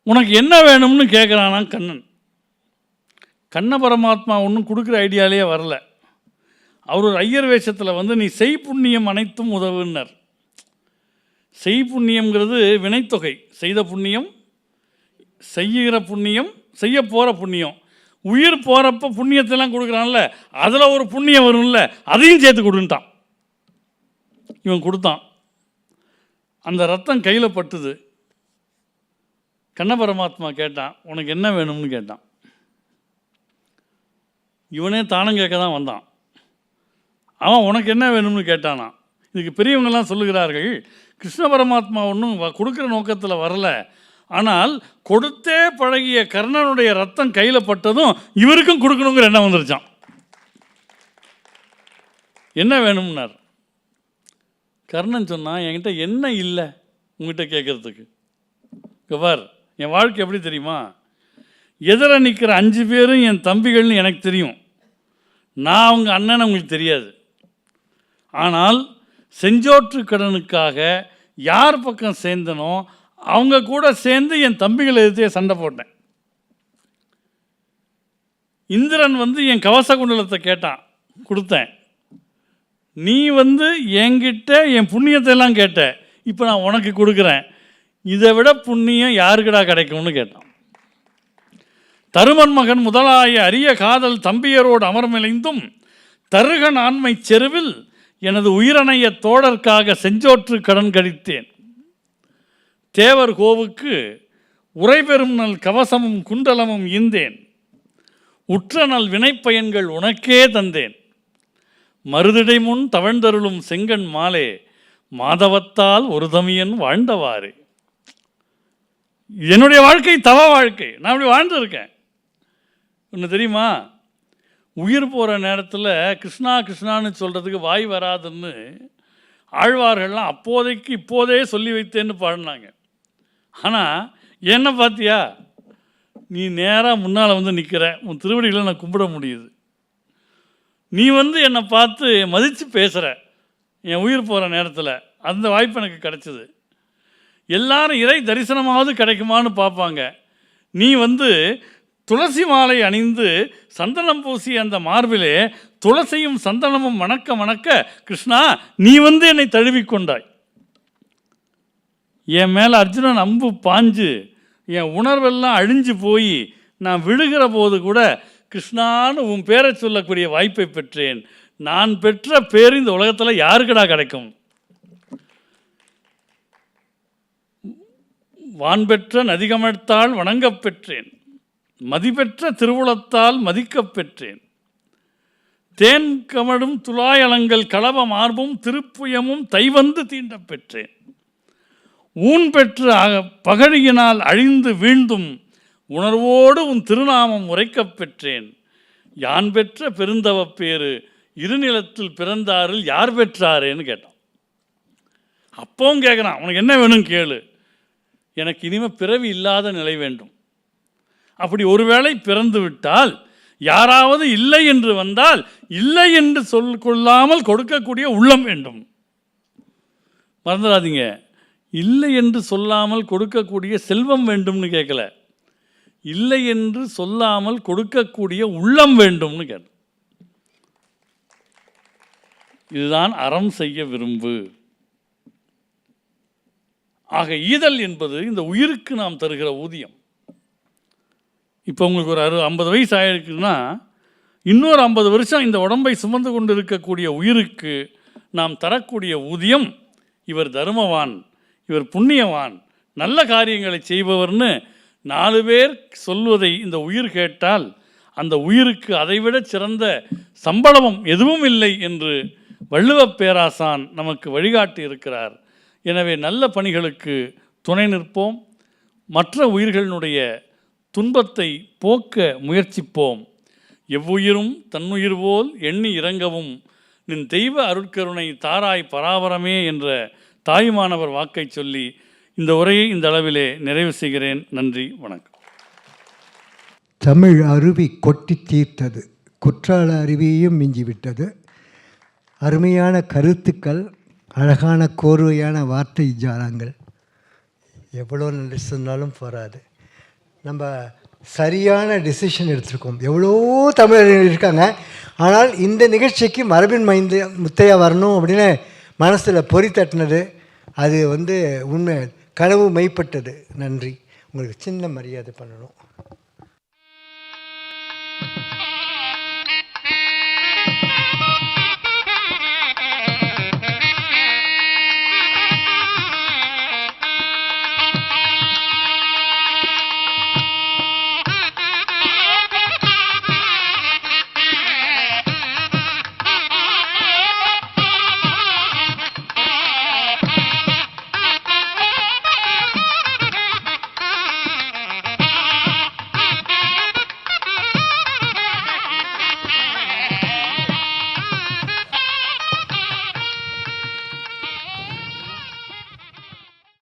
உனக்கு என்ன வேணும்னு கேட்குறானா கண்ணன். கண்ண பரமாத்மா ஒன்றும் கொடுக்குற ஐடியாலேயே வரல. அவர் ஒரு ஐயர் வேஷத்தில் வந்து நீ செய் புண்ணியம் அனைத்தும் உதவுன்னர். செய் புண்ணியம்ங்கிறது வினைத்தொகை. செய்த புண்ணியம், செய்கிற புண்ணியம், செய்ய போகிற புண்ணியம். உயிர் போகிறப்ப புண்ணியத்தெல்லாம் கொடுக்குறான்ல, அதில் ஒரு புண்ணியம் வரும்ல, அதையும் சேர்த்து கொடுன்ட்டான். இவன் கொடுத்தான். அந்த ரத்தம் கையில் பட்டுது. கண்ண பரமாத்மா கேட்டான், உனக்கு என்ன வேணும்னு கேட்டான். இவனே தானம் கேட்க தான் வந்தான். அவன் உனக்கு என்ன வேணும்னு கேட்டானா. இதுக்கு பெரியவங்கெல்லாம் சொல்லுகிறார்கள், கிருஷ்ண பரமாத்மா ஒன்றும் கொடுக்குற நோக்கத்தில் வரல. ஆனால் கொடுத்தே பழகிய கர்ணனுடைய ரத்தம் கையில் பட்டதும் இவருக்கும் கொடுக்கணுங்கிற எண்ணம் வந்துருச்சான். என்ன வேணும்னார். கர்ணன் சொன்னான், என்கிட்ட என்ன இல்லை உங்ககிட்ட கேட்குறதுக்கு. கவர், என் வாழ்க்கை எப்படி தெரியுமா? எதிர நிற்கிற 5 பேரும் என் தம்பிகள்னு எனக்கு தெரியும். நான் அவங்க அண்ணன் உங்களுக்கு தெரியாது. ஆனால் செஞ்சோற்று கடனுக்காக யார் பக்கம் சேர்ந்தனோ அவங்க கூட சேர்ந்து என் தம்பிகளை எதிர்த்தே சண்டை போட்டேன். இந்திரன் வந்து என் கவச குண்டலத்தை கேட்டான், கொடுத்தேன். நீ வந்து என்கிட்ட என் புண்ணியத்தை எல்லாம் கேட்ட, இப்போ நான் உனக்கு கொடுக்குறேன். இதை விட புண்ணியம் யாருக்குடா கிடைக்கும்னு கேட்டான். தருமன் மகன் முதலாய அரிய காதல் தம்பியரோடு அமர்மிளைந்தும் தருகன் ஆண்மை செருவில் எனது உயிரணைய தோழர்க்காக செஞ்சோற்று கடன் கழித்தேன். தேவர் கோவுக்கு உரைபெறும் நல் கவசமும் குண்டலமும் ஈந்தேன். உற்ற நல் வினைப்பயன்கள் உனக்கே தந்தேன். மருதிடை முன் தவழ்ந்தருளும் செங்கண் மாலே மாதவத்தால் ஒரு தமியன் வாழ்ந்தவாறு. என்னுடைய வாழ்க்கை தவ வாழ்க்கை. நான் அப்படி வாழ்ந்துருக்கேன். ஒன்று தெரியுமா, உயிர் போகிற நேரத்தில் கிருஷ்ணா கிருஷ்ணான்னு சொல்கிறதுக்கு வாய் வராதுன்னு ஆழ்வார்கள்லாம் அப்போதைக்கு இப்போதே சொல்லி வைத்தேன்னு பாடினாங்க. ஆனால் என்ன பார்த்தியா, நீ நேராக முன்னால் வந்து நிற்கிற, உன் திருவடிகளை நான் கும்பிட முடியுது. நீ வந்து என்னை பார்த்து மதித்து பேசுகிற என் உயிர் போகிற நேரத்தில். அந்த வாய்ப்பு எனக்கு கிடச்சிது. எல்லாரும் இறை தரிசனமாவது கிடைக்குமான்னு பார்ப்பாங்க. நீ வந்து துளசி மாலை அணிந்து சந்தனம் பூசி அந்த மார்பிலே துளசியும் சந்தனமும் மணக்க மணக்க, கிருஷ்ணா நீ வந்து என்னை தழுவிக்கொண்டாய். என் மேலே அர்ஜுனன் அம்பு பாஞ்சு என் உணர்வெல்லாம் அழிஞ்சு போய் நான் விழுகிற போது கூட கிருஷ்ணான்னு உன் பேரை சொல்லக்கூடிய வாய்ப்பை பெற்றேன். நான் பெற்ற பேர் இந்த உலகத்தில் யாருக்குடா கிடைக்கும்? வான்பெற்ற நதிகமழ்த்தால் வணங்கப் பெற்றேன். மதிபெற்ற திருவுளத்தால் மதிக்கப் பெற்றேன். தேன் கமடும் துலாயலங்கள் களவ மார்பும் திருப்புயமும் தைவந்து தீண்டப் பெற்றேன். ஊன் பெற்ற பகழியினால் அழிந்து வீழ்ந்தும் உணர்வோடு உன் திருநாமம் உரைக்கப் பெற்றேன். யான் பெற்ற பெருந்தவப் பேரு இருநிலத்தில் பிறந்தாரில் யார் பெற்றாரேன்னு கேட்டான். அப்பவும் கேட்குறான், உனக்கு என்ன வேணும் கேளு. எனக்கு இனிமேல் பிறவி இல்லாத நிலை வேண்டும். அப்படி ஒருவேளை பிறந்து விட்டால், யாராவது இல்லை என்று வந்தால் இல்லை என்று கொள்ளாமல் கொடுக்கக்கூடிய உள்ளம் வேண்டும். மறந்துடாதீங்க, இல்லை என்று சொல்லாமல் கொடுக்கக்கூடிய செல்வம் வேண்டும்னு கேட்கல, இல்லை என்று சொல்லாமல் கொடுக்கக்கூடிய உள்ளம் வேண்டும்னு கேட்ட. இதுதான் அறம் செய்ய விரும்பு. ஆக ஈதல் என்பது இந்த உயிருக்கு நாம் தருகிற ஊதியம். இப்போ உங்களுக்கு ஒரு 50 வயசு ஆகிருக்குன்னா, இன்னொரு 50 வருஷம் இந்த உடம்பை சுமந்து கொண்டு இருக்கக்கூடிய உயிருக்கு நாம் தரக்கூடிய ஊதியம், இவர் தர்மவான், இவர் புண்ணியவான், நல்ல காரியங்களை செய்பவர்னு 4 பேர் சொல்வதை இந்த உயிர் கேட்டால், அந்த உயிருக்கு அதைவிட சிறந்த சம்பளமும் எதுவும் இல்லை என்று வள்ளுவப் பேராசான் நமக்கு வழிகாட்டி இருக்கிறார். எனவே நல்ல பணிகளுக்கு துணை நிற்போம். மற்ற உயிர்களினுடைய துன்பத்தை போக்க முயற்சிப்போம். எவ்வுயிரும் தன்னுயிர் போல் எண்ணி இறங்கவும் நின் தெய்வ அருட்கருணை தாராய் பராபரமே என்ற தாயுமானவர் வாக்கை சொல்லி இந்த உரையை இந்த அளவிலே நிறைவு செய்கிறேன். நன்றி, வணக்கம். தமிழ் அருவி கொட்டி தீர்த்தது, குற்றால அருவியையும் மிஞ்சிவிட்டது. அருமையான கருத்துக்கள், அழகான கோர்வையான வார்த்தை ஜாலங்கள். எவ்வளோ நன்றி சொன்னாலும் போராது. நம்ம சரியான டிசிஷன் எடுத்திருக்கோம். எவ்வளோ தமிழர்கள் இருக்காங்க, ஆனால் இந்த நிகழ்ச்சிக்கு மரபின் முத்தையா வரணும் அப்படின்னு மனசில் பொறி தட்டினது, அது உண்மை கனவு மெய்ப்பட்டது. நன்றி. உங்களுக்கு சின்ன மரியாதை பண்ணணும்.